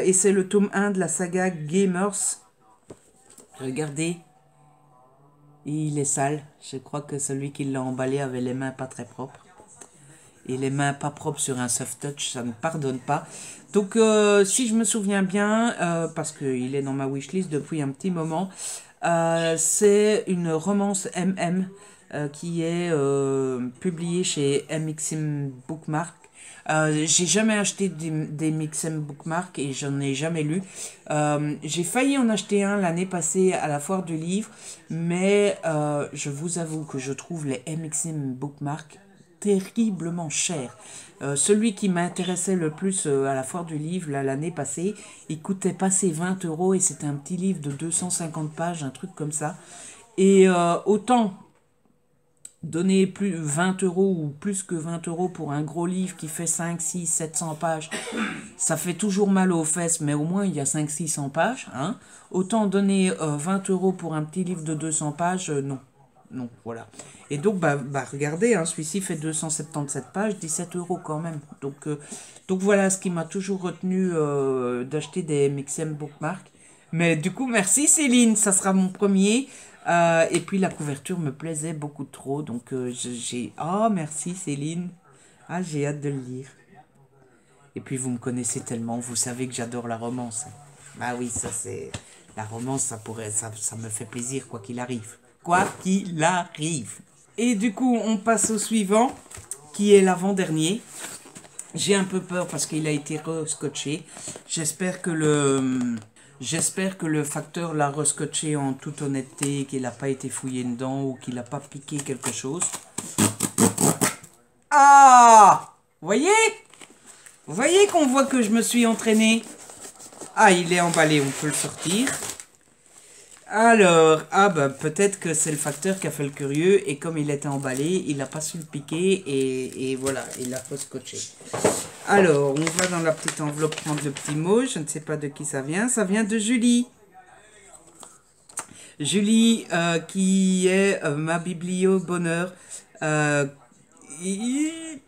Et c'est le tome 1 de la saga Gamers. Regardez. Il est sale. Je crois que celui qui l'a emballé avait les mains pas très propres. Et les mains pas propres sur un soft touch, ça ne pardonne pas. Donc, si je me souviens bien, parce qu'il est dans ma wishlist depuis un petit moment, c'est une romance MM qui est publié chez MXM Bookmark. J'ai jamais acheté des MXM Bookmark et j'en ai jamais lu. J'ai failli en acheter un l'année passée à la foire du livre, mais je vous avoue que je trouve les MXM Bookmark terriblement chers. Celui qui m'intéressait le plus à la foire du livre l'année passée, il coûtait passer 20 euros et c'était un petit livre de 250 pages, un truc comme ça. Et autant donner plus 20 euros ou plus que 20 euros pour un gros livre qui fait 5, 6, 700 pages, ça fait toujours mal aux fesses, mais au moins il y a 5, 600 pages. Hein. Autant donner 20 euros pour un petit livre de 200 pages, non. Non, voilà. Et donc, regardez, hein, celui-ci fait 277 pages, 17 euros quand même. Donc voilà ce qui m'a toujours retenu d'acheter des MXM Bookmark. Mais du coup, merci Céline, ça sera mon premier. Et puis la couverture me plaisait beaucoup trop, donc j'ai... Oh, merci Céline. Ah, j'ai hâte de le lire. Et puis vous me connaissez tellement, vous savez que j'adore la romance. Ah oui, ça c'est... La romance, ça me fait plaisir, quoi qu'il arrive. Quoi qu'il arrive. Et du coup, on passe au suivant, qui est l'avant-dernier. J'ai un peu peur parce qu'il a été rescotché. J'espère que le facteur l'a rescotché en toute honnêteté, qu'il n'a pas été fouillé dedans ou qu'il n'a pas piqué quelque chose. Ah! Vous voyez? Vous voyez qu'on voit que je me suis entraîné? Ah, il est emballé, on peut le sortir. Alors, peut-être que c'est le facteur qui a fait le curieux et comme il était emballé, il n'a pas su le piquer et voilà, il l'a rescotché. Alors, on va dans la petite enveloppe prendre le petit mot. Je ne sais pas de qui ça vient. Ça vient de Julie. Julie, qui est ma biblio bonheur.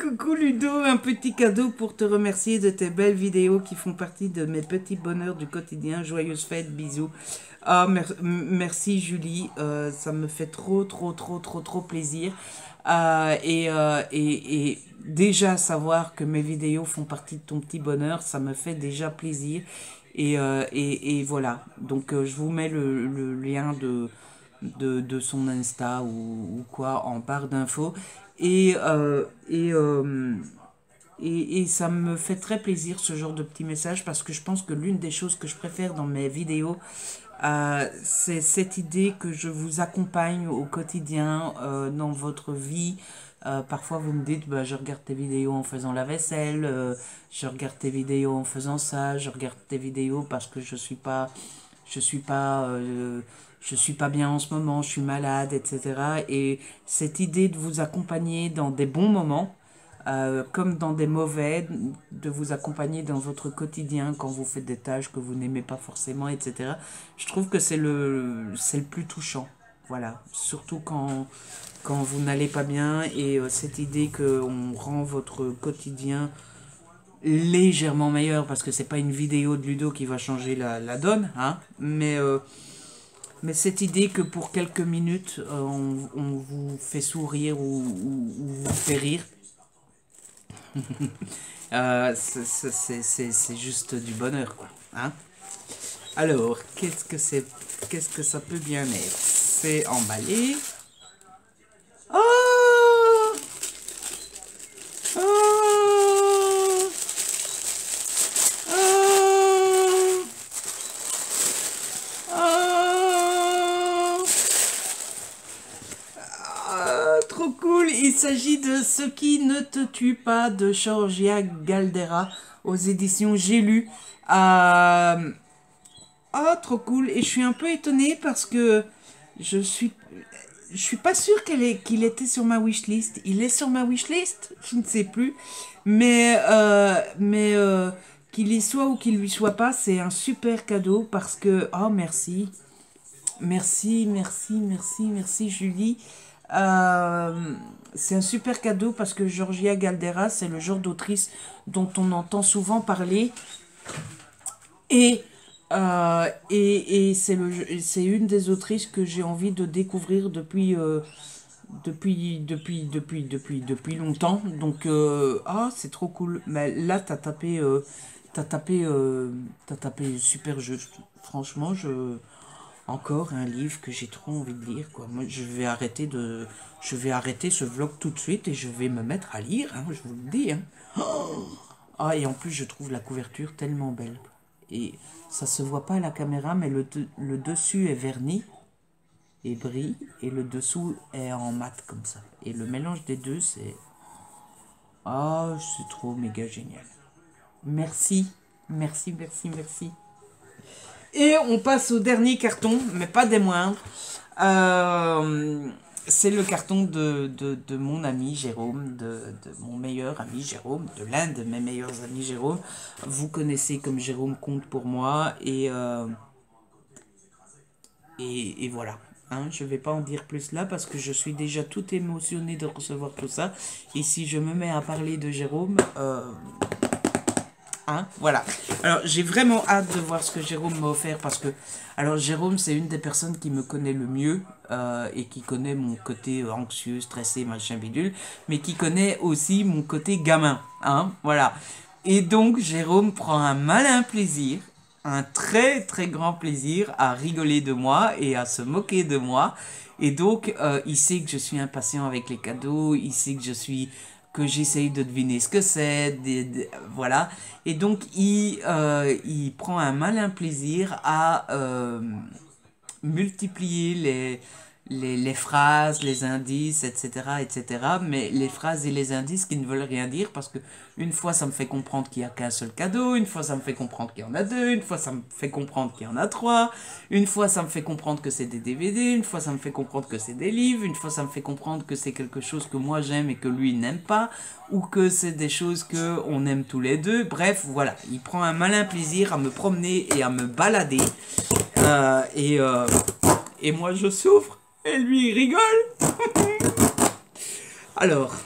Coucou Ludo, un petit cadeau pour te remercier de tes belles vidéos qui font partie de mes petits bonheurs du quotidien. Joyeuses fêtes, bisous. Ah, merci Julie, ça me fait trop plaisir. Et déjà savoir que mes vidéos font partie de ton petit bonheur, ça me fait déjà plaisir. Et voilà, donc je vous mets le lien de son Insta ou quoi en barre d'infos. Et ça me fait très plaisir ce genre de petits messages parce que je pense que l'une des choses que je préfère dans mes vidéos, c'est cette idée que je vous accompagne au quotidien dans votre vie. Parfois vous me dites, je regarde tes vidéos en faisant la vaisselle, je regarde tes vidéos en faisant ça, je regarde tes vidéos parce que je suis pas bien en ce moment, je suis malade, etc. Et cette idée de vous accompagner dans des bons moments, comme dans des mauvais, de vous accompagner dans votre quotidien quand vous faites des tâches que vous n'aimez pas forcément, etc. Je trouve que c'est le plus touchant. Voilà, surtout quand vous n'allez pas bien et cette idée qu'on rend votre quotidien légèrement meilleur, parce que c'est pas une vidéo de Ludo qui va changer la donne, hein, mais cette idée que pour quelques minutes, on vous fait sourire ou vous fait rire, c'est juste du bonheur, quoi. Hein. Alors, qu'est-ce que ça peut bien être? C'est emballé. Oh! Oh! Oh! Oh! Ah, trop cool! Il s'agit de Ce qui ne te tue pas de Georgia Galdera aux éditions J'ai lu. Ah, trop cool! Et je suis un peu étonnée parce que je suis pas sûre qu'il était sur ma wishlist. Il est sur ma wishlist? Je ne sais plus. Mais qu'il y soit ou qu'il lui soit pas, c'est un super cadeau parce que... Oh, merci. Merci Julie. C'est un super cadeau parce que Georgia Galdera, c'est le genre d'autrice dont on entend souvent parler. Et c'est une des autrices que j'ai envie de découvrir depuis longtemps. Donc, c'est trop cool. Mais là, t'as tapé super juste. Franchement, Encore un livre que j'ai trop envie de lire, quoi. Moi, je vais arrêter ce vlog tout de suite et je vais me mettre à lire, hein, je vous le dis, hein. Ah, et en plus, je trouve la couverture tellement belle. Et ça se voit pas à la caméra, mais le dessus est verni et brille, et le dessous est en mat comme ça. Et le mélange des deux, c'est... Ah, c'est trop méga génial. Merci, merci, merci, merci. Et on passe au dernier carton, mais pas des moindres. C'est le carton de mon ami Jérôme, de mon meilleur ami Jérôme, de l'un de mes meilleurs amis Jérôme. Vous connaissez comme Jérôme compte pour moi, et voilà. Hein, je ne vais pas en dire plus là parce que je suis déjà tout émotionné de recevoir tout ça. Et si je me mets à parler de Jérôme, hein, voilà. Alors, j'ai vraiment hâte de voir ce que Jérôme m'a offert parce que, alors, Jérôme, c'est une des personnes qui me connaît le mieux et qui connaît mon côté anxieux, stressé, machin bidule, mais qui connaît aussi mon côté gamin, hein, voilà. Et donc, Jérôme prend un malin plaisir, un très très grand plaisir à rigoler de moi et à se moquer de moi. Et donc, il sait que je suis impatient avec les cadeaux, il sait que j'essaye de deviner ce que c'est, voilà. Et donc, il prend un malin plaisir à multiplier les phrases, les indices, etc., etc. Mais les phrases et les indices qui ne veulent rien dire parce que une fois ça me fait comprendre qu'il n'y a qu'un seul cadeau, une fois ça me fait comprendre qu'il y en a deux, une fois ça me fait comprendre qu'il y en a trois, une fois ça me fait comprendre que c'est des DVD, une fois ça me fait comprendre que c'est des livres, une fois ça me fait comprendre que c'est quelque chose que moi j'aime et que lui n'aime pas, ou que c'est des choses que on aime tous les deux. Bref, voilà, il prend un malin plaisir à me promener et à me balader. Euh, et, euh, et moi je souffre et lui il rigole. Alors,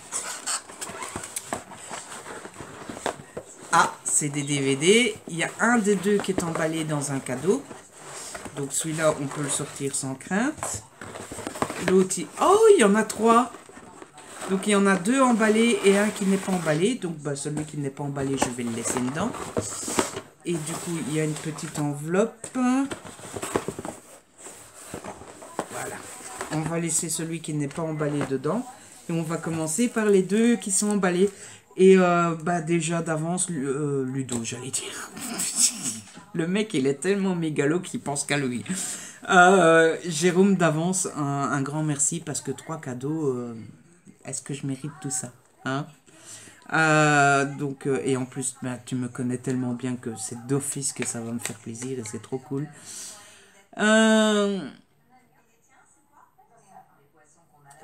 c'est des DVD. Il y a un des deux qui est emballé dans un cadeau. Donc celui-là on peut le sortir sans crainte. L'autre, oh, il y en a trois. Donc il y en a deux emballés et un qui n'est pas emballé. Donc bah, celui qui n'est pas emballé, je vais le laisser dedans. Et du coup, il y a une petite enveloppe. Voilà. On va laisser celui qui n'est pas emballé dedans. Et on va commencer par les deux qui sont emballés. Et bah déjà d'avance, Ludo, j'allais dire. Le mec, il est tellement mégalo qu'il pense qu'à lui. Jérôme, d'avance, un grand merci parce que 3 cadeaux, est-ce que je mérite tout ça, hein? Donc, et en plus, bah, tu me connais tellement bien que c'est d'office que ça va me faire plaisir et c'est trop cool.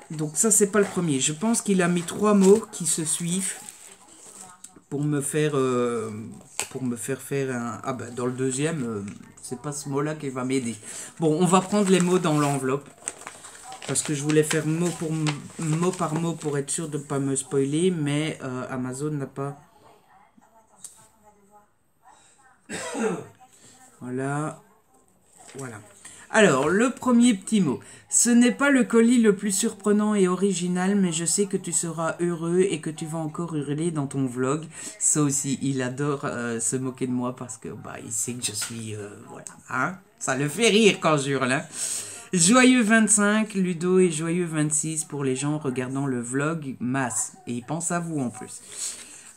Donc ça, c'est pas le premier. Je pense qu'il a mis 3 mots qui se suivent pour me faire faire un... Ah bah dans le deuxième, c'est pas ce mot-là qui va m'aider. Bon, on va prendre les mots dans l'enveloppe. Parce que je voulais faire mot par mot pour être sûr de ne pas me spoiler, mais Amazon n'a pas... Voilà. Voilà. Alors, le premier petit mot. Ce n'est pas le colis le plus surprenant et original, mais je sais que tu seras heureux et que tu vas encore hurler dans ton vlog. Ça aussi, il adore se moquer de moi parce que bah, il sait que je suis... voilà, hein, ça le fait rire quand je hurle, hein. Joyeux 25, Ludo, et joyeux 26 pour les gens regardant le vlog masse. Et il pense à vous en plus.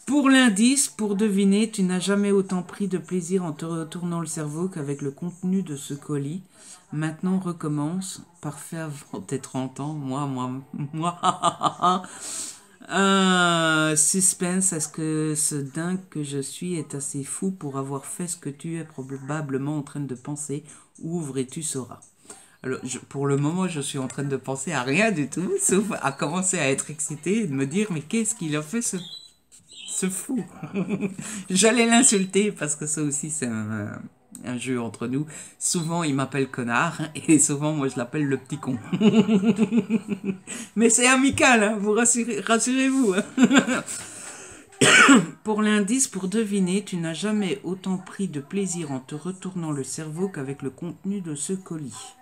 Pour l'indice, pour deviner, tu n'as jamais autant pris de plaisir en te retournant le cerveau qu'avec le contenu de ce colis. Maintenant, recommence. Parfait avant tes 30 ans. Moi. Suspense, est-ce que ce dingue que je suis est assez fou pour avoir fait ce que tu es probablement en train de penser? Ouvre et tu sauras. Alors, pour le moment, je suis en train de penser à rien du tout, sauf à commencer à être excité et de me dire, mais qu'est-ce qu'il a fait ce fou? J'allais l'insulter parce que ça aussi, c'est un jeu entre nous. Souvent, il m'appelle connard et souvent, moi, je l'appelle le petit con. Mais c'est amical, hein, vous rassurez-vous. Hein. Pour l'indice, pour deviner, tu n'as jamais autant pris de plaisir en te retournant le cerveau qu'avec le contenu de ce colis.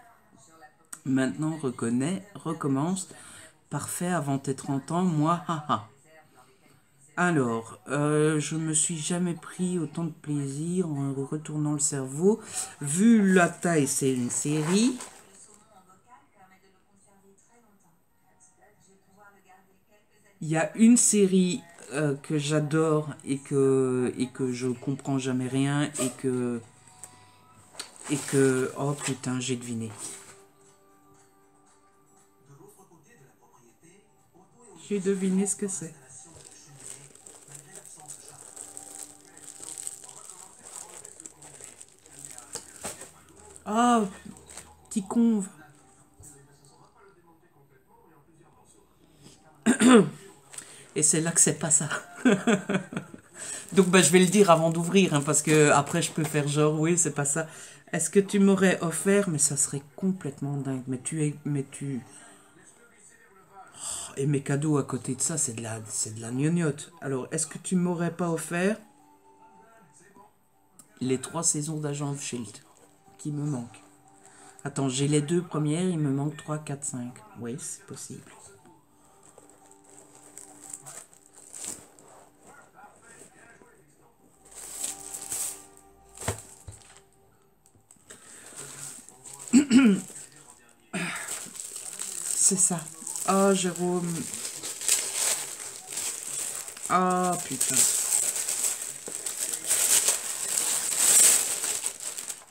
Maintenant, recommence. Parfait avant tes 30 ans, moi, haha. Alors, je me suis jamais pris autant de plaisir en retournant le cerveau. Vu la taille, c'est une série. Il y a une série que j'adore et que je comprends jamais rien et que oh putain, j'ai deviné. J'ai deviné ce que c'est. Ah, petit con. Et c'est là que c'est pas ça. Donc bah, je vais le dire avant d'ouvrir, hein, parce que après je peux faire genre oui, c'est pas ça. Est-ce que tu m'aurais offert, mais ça serait complètement dingue. Mais tu. Et mes cadeaux à côté de ça, c'est de la gnognotte. Alors, est-ce que tu m'aurais pas offert les 3 saisons d'Agent of Shield qui me manquent? Attends, j'ai les 2 premières, il me manque 3, 4, 5. Oui, c'est possible. C'est ça. Oh, Jérôme. Ah, oh, putain.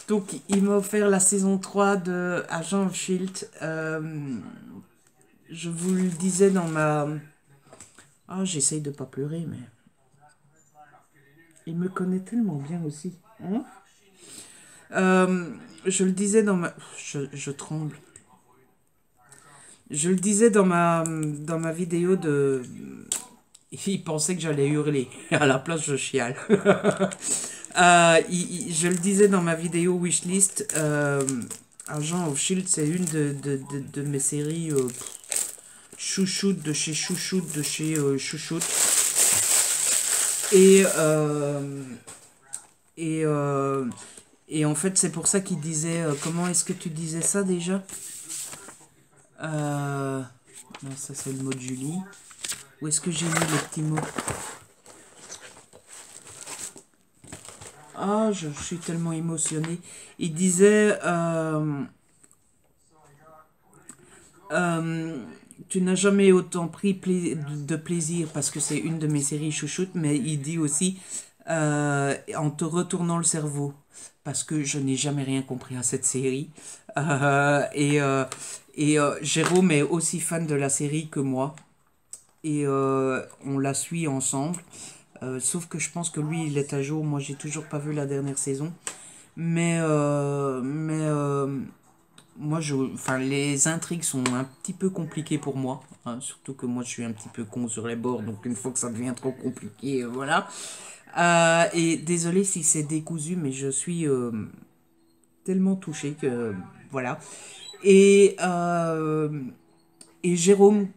Donc, il m'a offert la saison 3 de Agent of Shield. Je vous le disais dans ma... Ah, oh, j'essaye de pas pleurer, mais... Il me connaît tellement bien aussi. Hein, je le disais dans ma... Je tremble. Je le disais dans ma vidéo de... Il pensait que j'allais hurler. À la place, je chiale. Je le disais dans ma vidéo Wishlist. Agent of Shield, c'est une de mes séries chouchoute de chez chouchoute de chez chouchoute. Et, et, euh, et en fait, c'est pour ça qu'il disait... comment est-ce que tu disais ça déjà Non, ça c'est le mot de Julie. Où est-ce que j'ai mis le petit mot? Ah, je suis tellement émotionné. Il disait... tu n'as jamais autant pris de plaisir parce que c'est une de mes séries chouchoutes, mais il dit aussi en te retournant le cerveau parce que je n'ai jamais rien compris à cette série. Jérôme est aussi fan de la série que moi et on la suit ensemble. Sauf que je pense que lui il est à jour, moi j'ai toujours pas vu la dernière saison. Mais moi, enfin, les intrigues sont un petit peu compliquées pour moi, hein, surtout que moi je suis un petit peu con sur les bords, donc une fois que ça devient trop compliqué, voilà. Et désolé si c'est décousu, mais je suis tellement touché que voilà. Et, euh, et Jérôme,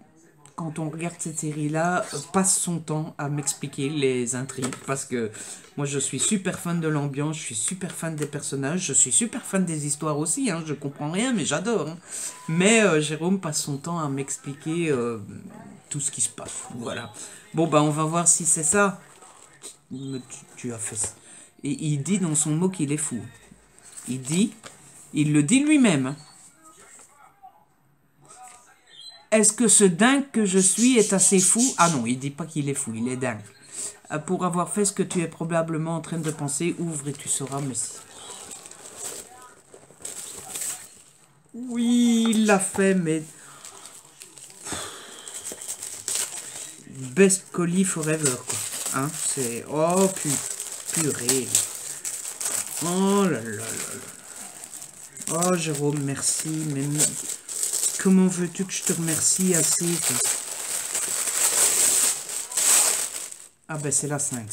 quand on regarde cette série-là, passe son temps à m'expliquer les intrigues parce que moi je suis super fan de l'ambiance, je suis super fan des personnages, je suis super fan des histoires aussi, hein, je comprends rien mais j'adore. Hein. Mais Jérôme passe son temps à m'expliquer tout ce qui se passe. Voilà. Bon bah on va voir si c'est ça. Tu as fait ça. Et il dit dans son mot qu'il est fou. Il dit, il le dit lui-même. Hein. Est-ce que ce dingue que je suis est assez fou? Ah non, il dit pas qu'il est fou, il est dingue. Pour avoir fait ce que tu es probablement en train de penser, ouvre et tu sauras, mais si. Oui, il l'a fait, mais... Best colis forever, quoi. Hein, c'est... Oh, purée. Oh là là là là. Oh, Jérôme, merci, mais... Comment veux-tu que je te remercie assez, quoi? Ah ben c'est la 5.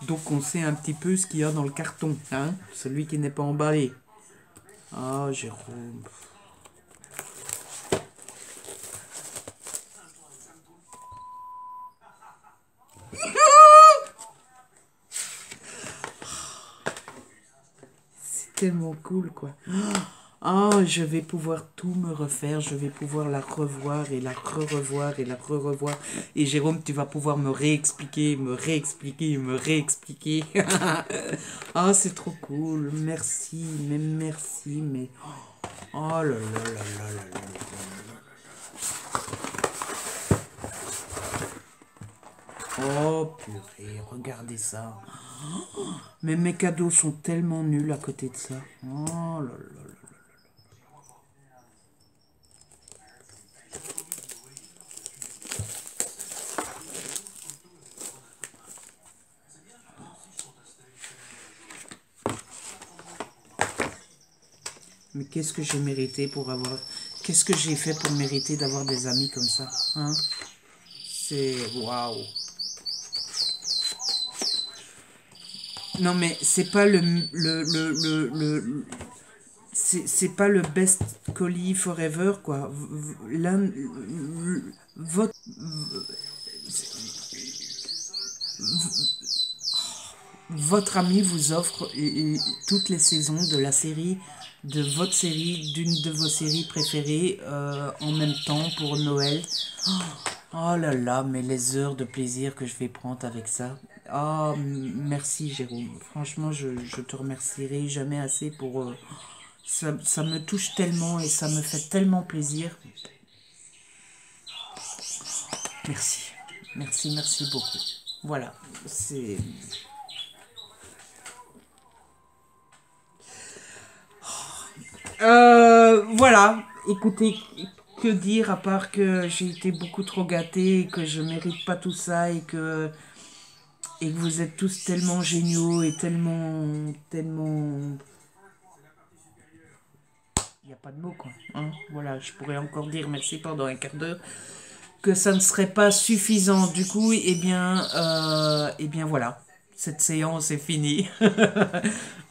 Donc on sait un petit peu ce qu'il y a dans le carton, hein, celui qui n'est pas emballé. Ah, Jérôme. C'est tellement cool, quoi. Ah, je vais pouvoir tout me refaire, je vais pouvoir la revoir et la re-revoir et la re-revoir. Et Jérôme, tu vas pouvoir me réexpliquer, me réexpliquer, me réexpliquer. Ah, c'est trop cool. Merci, mais merci, mais... Oh là là là là là là là. Oh purée, regardez ça. Mais mes cadeaux sont tellement nuls à côté de ça. Oh là là là. Mais qu'est-ce que j'ai mérité pour avoir... Qu'est-ce que j'ai fait pour mériter d'avoir des amis comme ça, hein? C'est... Waouh! Non mais c'est pas c'est pas le best colis forever, quoi. L'un... Votre... Votre ami vous offre toutes les saisons de la série, de votre série, d'une de vos séries préférées en même temps pour Noël. Oh là là, mais les heures de plaisir que je vais prendre avec ça. Oh, merci Jérôme. Franchement, je te remercierai jamais assez pour... ça me touche tellement et ça me fait tellement plaisir. Merci. Merci, merci beaucoup. Voilà, c'est... Voilà, écoutez, que dire à part que j'ai été beaucoup trop gâtée, que je mérite pas tout ça et que vous êtes tous tellement géniaux et tellement... Il n'y a pas de mots, quoi. Hein, voilà, je pourrais encore dire merci pendant un quart d'heure, que ça ne serait pas suffisant. Du coup, eh bien voilà, cette séance est finie.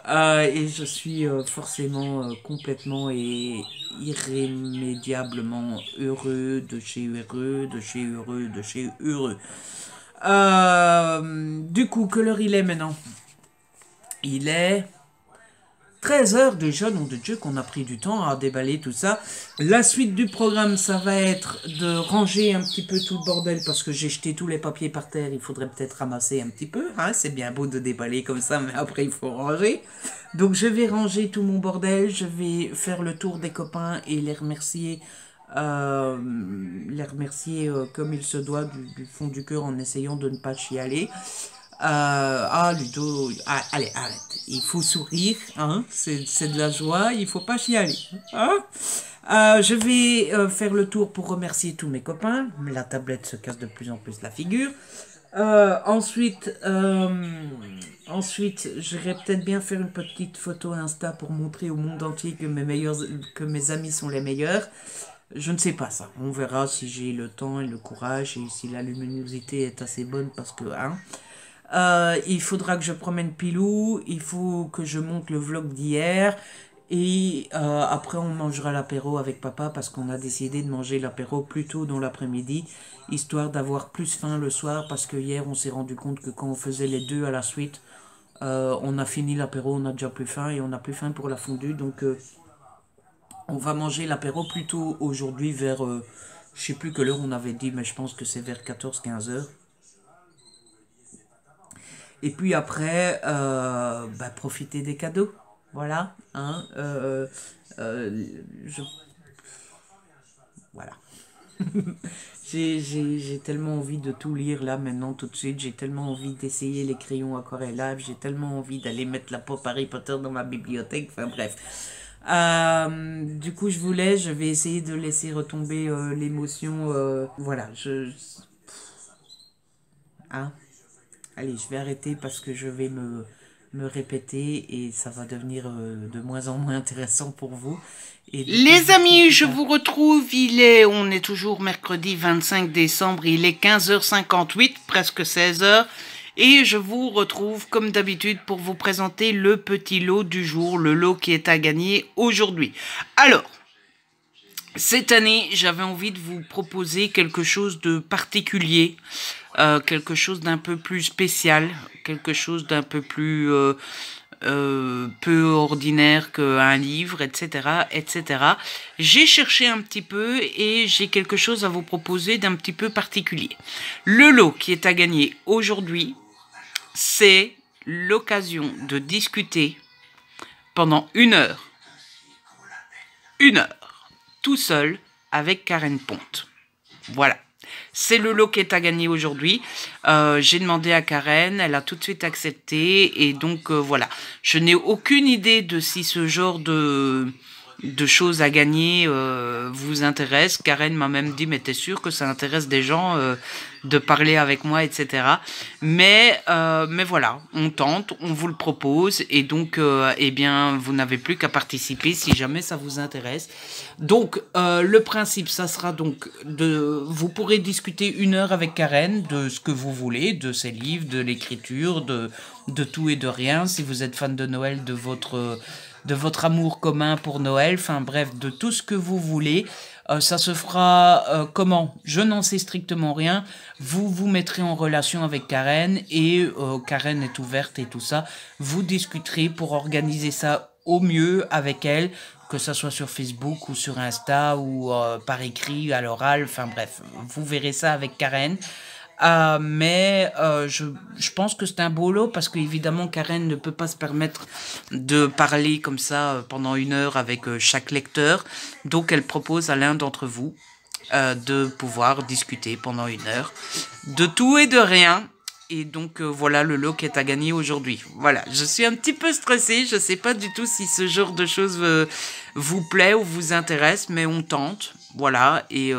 Et je suis forcément complètement et irrémédiablement heureux, de chez heureux, de chez heureux, de chez heureux. Du coup, quelle heure il est maintenant? Il est 13 heures déjà, nom de Dieu, qu'on a pris du temps à déballer tout ça. La suite du programme, ça va être de ranger un petit peu tout le bordel parce que j'ai jeté tous les papiers par terre. Il faudrait peut-être ramasser un petit peu. Hein, c'est bien beau de déballer comme ça, mais après il faut ranger. Donc je vais ranger tout mon bordel. Je vais faire le tour des copains et les remercier. euh, comme il se doit du fond du cœur en essayant de ne pas chialer. Ludo, allez, arrête. Il faut sourire, hein. C'est de la joie, il faut pas chialer. Hein. Je vais faire le tour pour remercier tous mes copains. La tablette se casse de plus en plus la figure. Ensuite, j'irai peut-être bien faire une petite photo Insta pour montrer au monde entier que mes amis sont les meilleurs. Je ne sais pas ça. On verra si j'ai le temps et le courage et si la luminosité est assez bonne parce que, hein. Il faudra que je promène Pilou, il faut que je monte le vlog d'hier et après on mangera l'apéro avec papa parce qu'on a décidé de manger l'apéro plus tôt dans l'après-midi histoire d'avoir plus faim le soir parce que hier on s'est rendu compte que quand on faisait les deux à la suite on a fini l'apéro, on a déjà plus faim et on a plus faim pour la fondue donc on va manger l'apéro plus tôt aujourd'hui vers je sais plus quelle heure on avait dit mais je pense que c'est vers 14-15 heures. Et puis après, profiter des cadeaux. Voilà. Hein, je, voilà. J'ai tellement envie de tout lire là maintenant tout de suite. J'ai tellement envie d'essayer les crayons aquarellables. J'ai tellement envie d'aller mettre la pop Harry Potter dans ma bibliothèque. Enfin bref. Du coup, je vous laisse. Je vais essayer de laisser retomber l'émotion. Voilà. Hein. Allez, je vais arrêter parce que je vais me répéter et ça va devenir de moins en moins intéressant pour vous. Et les amis, je vous retrouve, on est toujours mercredi 25 décembre, il est 15h58, presque 16h, et je vous retrouve comme d'habitude pour vous présenter le petit lot du jour, le lot qui est à gagner aujourd'hui. Alors, cette année, j'avais envie de vous proposer quelque chose de particulier, quelque chose d'un peu plus spécial, quelque chose d'un peu plus peu ordinaire qu'un livre, etc., etc. J'ai cherché un petit peu et j'ai quelque chose à vous proposer d'un petit peu particulier. Le lot qui est à gagner aujourd'hui, c'est l'occasion de discuter pendant une heure, tout seul avec Karen Ponte. Voilà. C'est le lot qui est à gagner aujourd'hui. J'ai demandé à Karen, elle a tout de suite accepté. Et donc, voilà. Je n'ai aucune idée de si ce genre de choses à gagner vous intéresse. Karen m'a même dit, mais t'es sûr que ça intéresse des gens de parler avec moi, etc. Mais voilà, on tente, on vous le propose. Et donc, eh bien, vous n'avez plus qu'à participer si jamais ça vous intéresse. Donc, le principe, ça sera donc vous pourrez discuter une heure avec Karen de ce que vous voulez, de ses livres, de l'écriture, de tout et de rien. Si vous êtes fan de Noël, de votre amour commun pour Noël, enfin bref, de tout ce que vous voulez. Ça se fera comment? Je n'en sais strictement rien. Vous vous mettrez en relation avec Karen et Karen est ouverte et tout ça. Vous discuterez pour organiser ça au mieux avec elle, que ça soit sur Facebook ou sur Insta ou par écrit, à l'oral, enfin bref, vous verrez ça avec Karen. Mais je pense que c'est un beau lot parce qu'évidemment Karen ne peut pas se permettre de parler comme ça pendant une heure avec chaque lecteur. Donc elle propose à l'un d'entre vous de pouvoir discuter pendant une heure de tout et de rien. Et donc voilà le lot qui est à gagner aujourd'hui. Voilà, je suis un petit peu stressée, je ne sais pas du tout si ce genre de choses vous plaît ou vous intéresse, mais on tente, voilà, et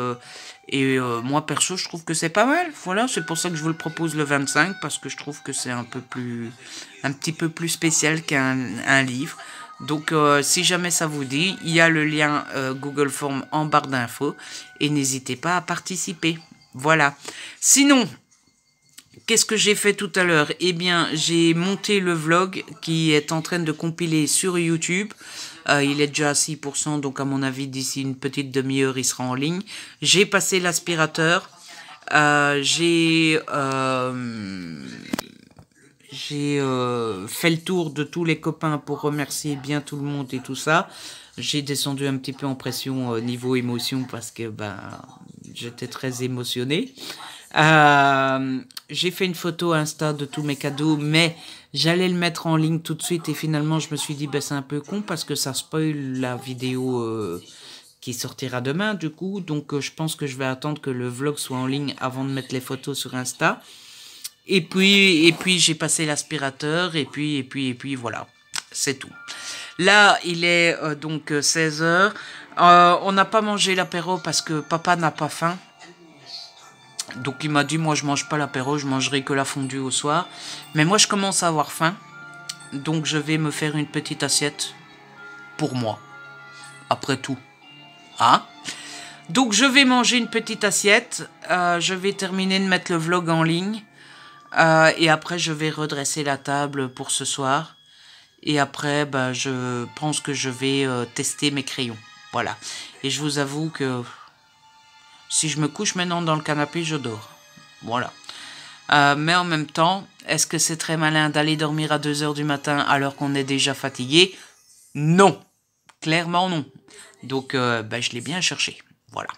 moi perso je trouve que c'est pas mal, voilà, c'est pour ça que je vous le propose le 25, parce que je trouve que c'est un petit peu plus spécial qu'un livre. Donc si jamais ça vous dit, il y a le lien Google Form en barre d'infos, et n'hésitez pas à participer, voilà. Sinon, qu'est-ce que j'ai fait tout à l'heure? Eh bien, j'ai monté le vlog qui est en train de compiler sur YouTube. Il est déjà à 6%, donc à mon avis, d'ici une petite demi-heure, il sera en ligne. J'ai passé l'aspirateur. J'ai fait le tour de tous les copains pour remercier bien tout le monde et tout ça. J'ai descendu un petit peu en pression niveau émotion parce que j'étais très émotionné. J'ai fait une photo Insta de tous mes cadeaux, mais j'allais le mettre en ligne tout de suite et finalement je me suis dit c'est un peu con parce que ça spoil la vidéo qui sortira demain du coup, donc je pense que je vais attendre que le vlog soit en ligne avant de mettre les photos sur Insta. Et puis j'ai passé l'aspirateur et puis voilà, c'est tout. Là il est donc 16h. On n'a pas mangé l'apéro parce que papa n'a pas faim. Donc il m'a dit, moi je mange pas l'apéro, je mangerai que la fondue au soir. Mais moi je commence à avoir faim. Donc je vais me faire une petite assiette pour moi. Après tout. Hein? Donc je vais manger une petite assiette. Je vais terminer de mettre le vlog en ligne. Et après je vais redresser la table pour ce soir. Et après je pense que je vais tester mes crayons. Voilà. Et je vous avoue que si je me couche maintenant dans le canapé, je dors. Voilà. Mais en même temps, est-ce que c'est très malin d'aller dormir à 2h du matin alors qu'on est déjà fatigué? Non. Clairement non. Donc, je l'ai bien cherché. Voilà.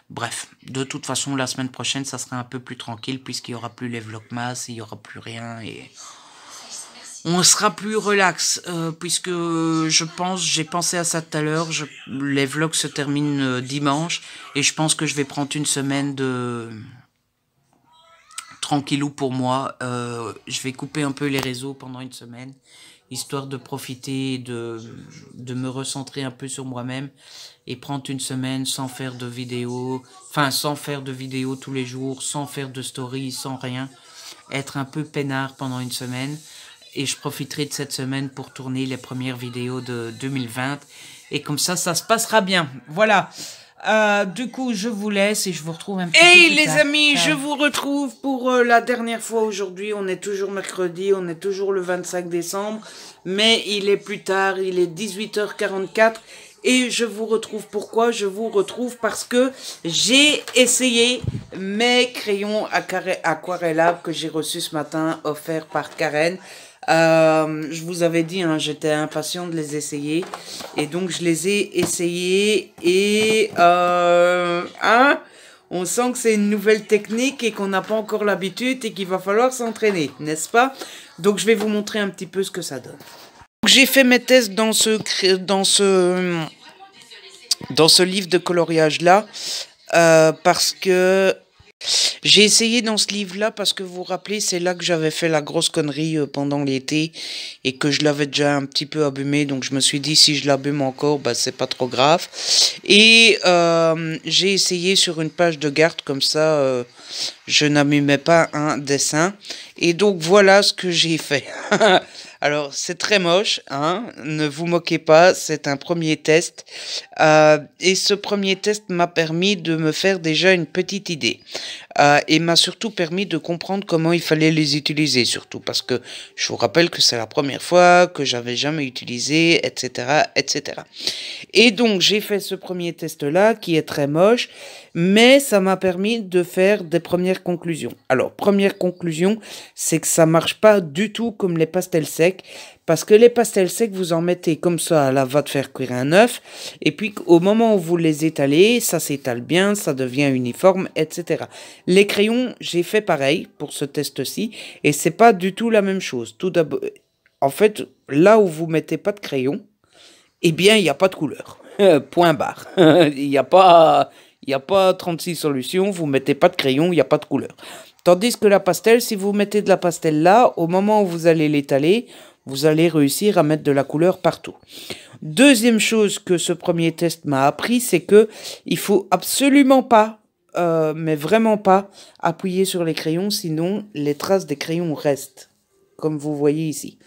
Bref, de toute façon, la semaine prochaine, ça sera un peu plus tranquille puisqu'il n'y aura plus les vlogmas, il n'y aura plus rien et on sera plus relax puisque j'ai pensé à ça tout à l'heure, les vlogs se terminent dimanche et je pense que je vais prendre une semaine de tranquillou pour moi. Je vais couper un peu les réseaux pendant une semaine, histoire de profiter, de me recentrer un peu sur moi-même et prendre une semaine sans faire de vidéos, tous les jours, sans faire de stories, sans rien, être un peu peinard pendant une semaine. Et je profiterai de cette semaine pour tourner les premières vidéos de 2020. Et comme ça se passera bien. Voilà. Du coup, je vous laisse et je vous retrouve un petit peu plus tard. Hey les amis, je vous retrouve pour la dernière fois aujourd'hui. On est toujours mercredi, on est toujours le 25 décembre. Mais il est plus tard, il est 18h44. Et je vous retrouve pourquoi? Je vous retrouve parce que j'ai essayé mes crayons aquarellables que j'ai reçus ce matin, offerts par Karen. Je vous avais dit, hein, j'étais impatient de les essayer. Et donc, je les ai essayés. Et hein, on sent que c'est une nouvelle technique et qu'on n'a pas encore l'habitude et qu'il va falloir s'entraîner, n'est-ce pas? Donc, je vais vous montrer un petit peu ce que ça donne. J'ai fait mes tests dans ce livre de coloriage-là. Parce que j'ai essayé dans ce livre-là parce que vous vous rappelez, c'est là que j'avais fait la grosse connerie pendant l'été et que je l'avais déjà un petit peu abîmé. Donc je me suis dit, si je l'abîme encore, bah, c'est pas trop grave. Et j'ai essayé sur une page de garde comme ça, je n'abîmais pas un dessin. Et donc voilà ce que j'ai fait. Alors, c'est très moche, hein, ne vous moquez pas, c'est un premier test. Et ce premier test m'a permis de me faire déjà une petite idée. Et m'a surtout permis de comprendre comment il fallait les utiliser, surtout parce que je vous rappelle que c'est la première fois que j'avais jamais utilisé, etc., etc. Et donc, j'ai fait ce premier test-là, qui est très moche, mais ça m'a permis de faire des premières conclusions. Alors, première conclusion, c'est que ça marche pas du tout comme les pastels secs, parce que les pastels secs, vous en mettez comme ça à la va de faire cuire un œuf, et puis au moment où vous les étalez, ça s'étale bien, ça devient uniforme, etc. Les crayons, j'ai fait pareil pour ce test-ci, et c'est pas du tout la même chose. Tout d'abord, en fait, là où vous mettez pas de crayon, eh bien, il n'y a pas de couleur. Point barre. Il n'y a pas 36 solutions, vous mettez pas de crayon, il n'y a pas de couleur. Tandis que la pastel, si vous mettez de la pastel là, au moment où vous allez l'étaler, vous allez réussir à mettre de la couleur partout. Deuxième chose que ce premier test m'a appris, c'est que il faut absolument pas, mais vraiment pas, appuyer sur les crayons, sinon les traces des crayons restent, comme vous voyez ici.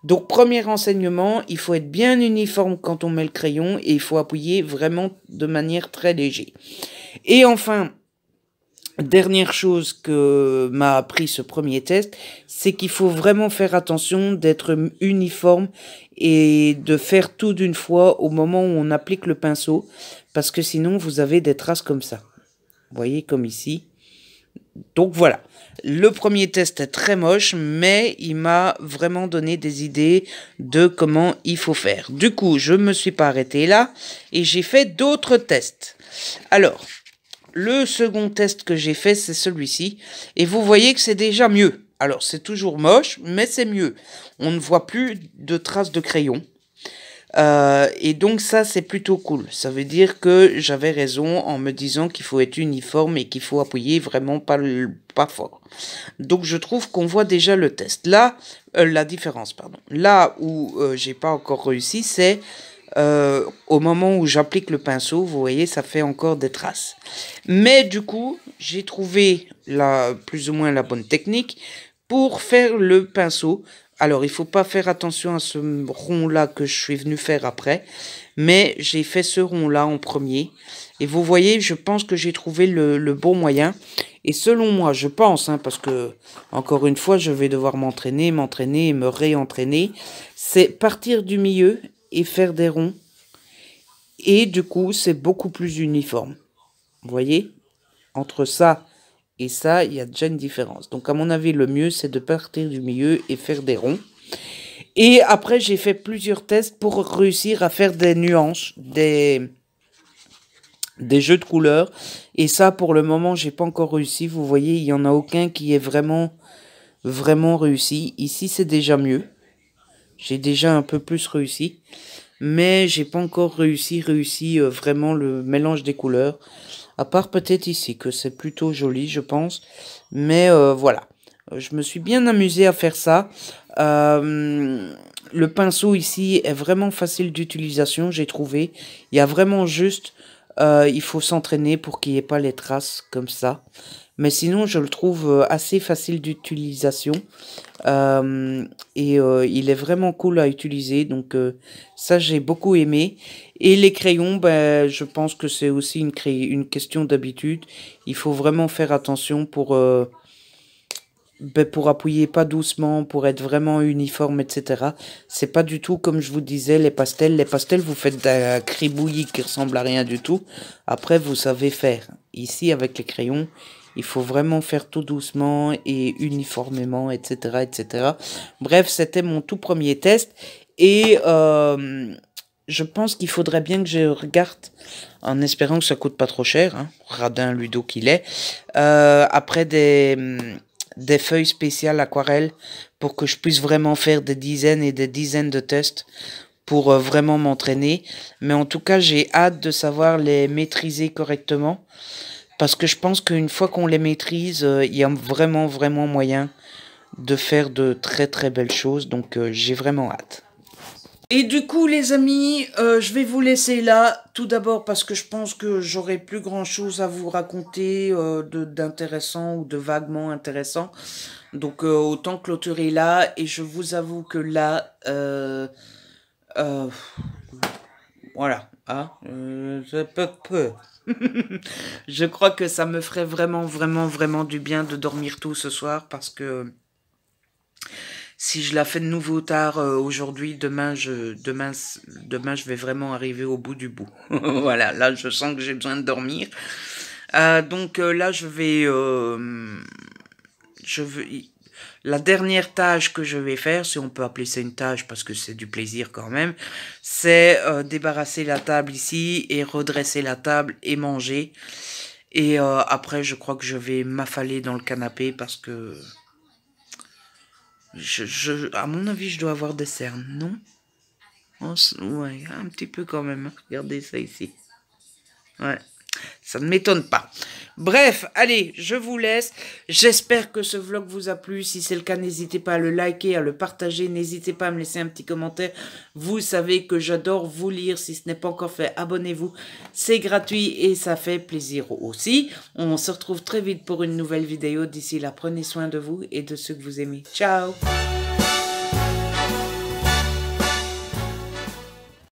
Donc, premier renseignement, il faut être bien uniforme quand on met le crayon et il faut appuyer vraiment de manière très légère. Et enfin, dernière chose que m'a appris ce premier test, c'est qu'il faut vraiment faire attention d'être uniforme et de faire tout d'une fois au moment où on applique le pinceau, parce que sinon vous avez des traces comme ça. Vous voyez, comme ici. Donc voilà, le premier test est très moche, mais il m'a vraiment donné des idées de comment il faut faire. Du coup, je ne me suis pas arrêté là et j'ai fait d'autres tests. Alors, le second test que j'ai fait, c'est celui-ci. Et vous voyez que c'est déjà mieux. Alors, c'est toujours moche, mais c'est mieux. On ne voit plus de traces de crayon. Et donc ça, c'est plutôt cool. Ça veut dire que j'avais raison en me disant qu'il faut être uniforme et qu'il faut appuyer vraiment pas fort. Donc je trouve qu'on voit déjà le test. Là, la différence, pardon. Là où j'ai pas encore réussi, c'est au moment où j'applique le pinceau, vous voyez, ça fait encore des traces. Mais du coup, j'ai trouvé plus ou moins la bonne technique pour faire le pinceau. Alors, il faut pas faire attention à ce rond-là que je suis venu faire après, mais j'ai fait ce rond-là en premier. Et vous voyez, je pense que j'ai trouvé le bon moyen. Et selon moi, je pense, hein, parce que, encore une fois, je vais devoir m'entraîner et me réentraîner, c'est partir du milieu et faire des ronds. Et du coup, c'est beaucoup plus uniforme. Vous voyez? Entre ça et ça, il y a déjà une différence. Donc, à mon avis, le mieux, c'est de partir du milieu et faire des ronds. Et après, j'ai fait plusieurs tests pour réussir à faire des nuances, des jeux de couleurs. Et ça, pour le moment, j'ai pas encore réussi. Vous voyez, il n'y en a aucun qui est vraiment réussi. Ici, c'est déjà mieux. J'ai déjà un peu plus réussi. Mais j'ai pas encore réussi vraiment le mélange des couleurs. À part peut-être ici, que c'est plutôt joli, je pense. Mais voilà. Je me suis bien amusé à faire ça. Le pinceau ici est vraiment facile d'utilisation, j'ai trouvé. Il y a vraiment juste... il faut s'entraîner pour qu'il n'y ait pas les traces comme ça. Mais sinon, je le trouve assez facile d'utilisation. Il est vraiment cool à utiliser. Donc, ça, j'ai beaucoup aimé. Et les crayons, ben, je pense que c'est aussi une question d'habitude. Il faut vraiment faire attention pour appuyer pas doucement, pour être vraiment uniforme, etc. C'est pas du tout comme je vous disais, les pastels. Les pastels, vous faites un cribouillis qui ressemble à rien du tout. Après, vous savez faire. Ici, avec les crayons, Il faut vraiment faire tout doucement et uniformément, etc., etc. Bref, c'était mon tout premier test. Et je pense qu'il faudrait bien que je regarde, en espérant que ça coûte pas trop cher, hein, radin Ludo qu'il est, après des feuilles spéciales aquarelles pour que je puisse vraiment faire des dizaines et des dizaines de tests pour vraiment m'entraîner. Mais en tout cas, j'ai hâte de savoir les maîtriser correctement parce que je pense qu'une fois qu'on les maîtrise, il y a vraiment, vraiment moyen de faire de très, très belles choses. Donc, j'ai vraiment hâte. Et du coup, les amis, je vais vous laisser là. Tout d'abord parce que je pense que j'aurai plus grand chose à vous raconter d'intéressant ou de vaguement intéressant. Donc, autant clôturer là. Et je vous avoue que là, voilà. Hein, je crois que ça me ferait vraiment, vraiment, vraiment du bien de dormir tout ce soir parce que si je la fais de nouveau tard aujourd'hui, demain je vais vraiment arriver au bout du bout. Voilà, là je sens que j'ai besoin de dormir. Donc là la dernière tâche que je vais faire, si on peut appeler ça une tâche parce que c'est du plaisir quand même, c'est débarrasser la table ici et redresser la table et manger. Et après je crois que je vais m'affaler dans le canapé parce que à mon avis, je dois avoir des cernes, non? Ouais, un petit peu quand même. Regardez ça ici. Ouais, ça ne m'étonne pas. Bref, allez, je vous laisse. J'espère que ce vlog vous a plu. Si c'est le cas, n'hésitez pas à le liker, à le partager. N'hésitez pas à me laisser un petit commentaire. Vous savez que j'adore vous lire. Si ce n'est pas encore fait, abonnez-vous. C'est gratuit et ça fait plaisir aussi. On se retrouve très vite pour une nouvelle vidéo. D'ici là, prenez soin de vous et de ceux que vous aimez. Ciao!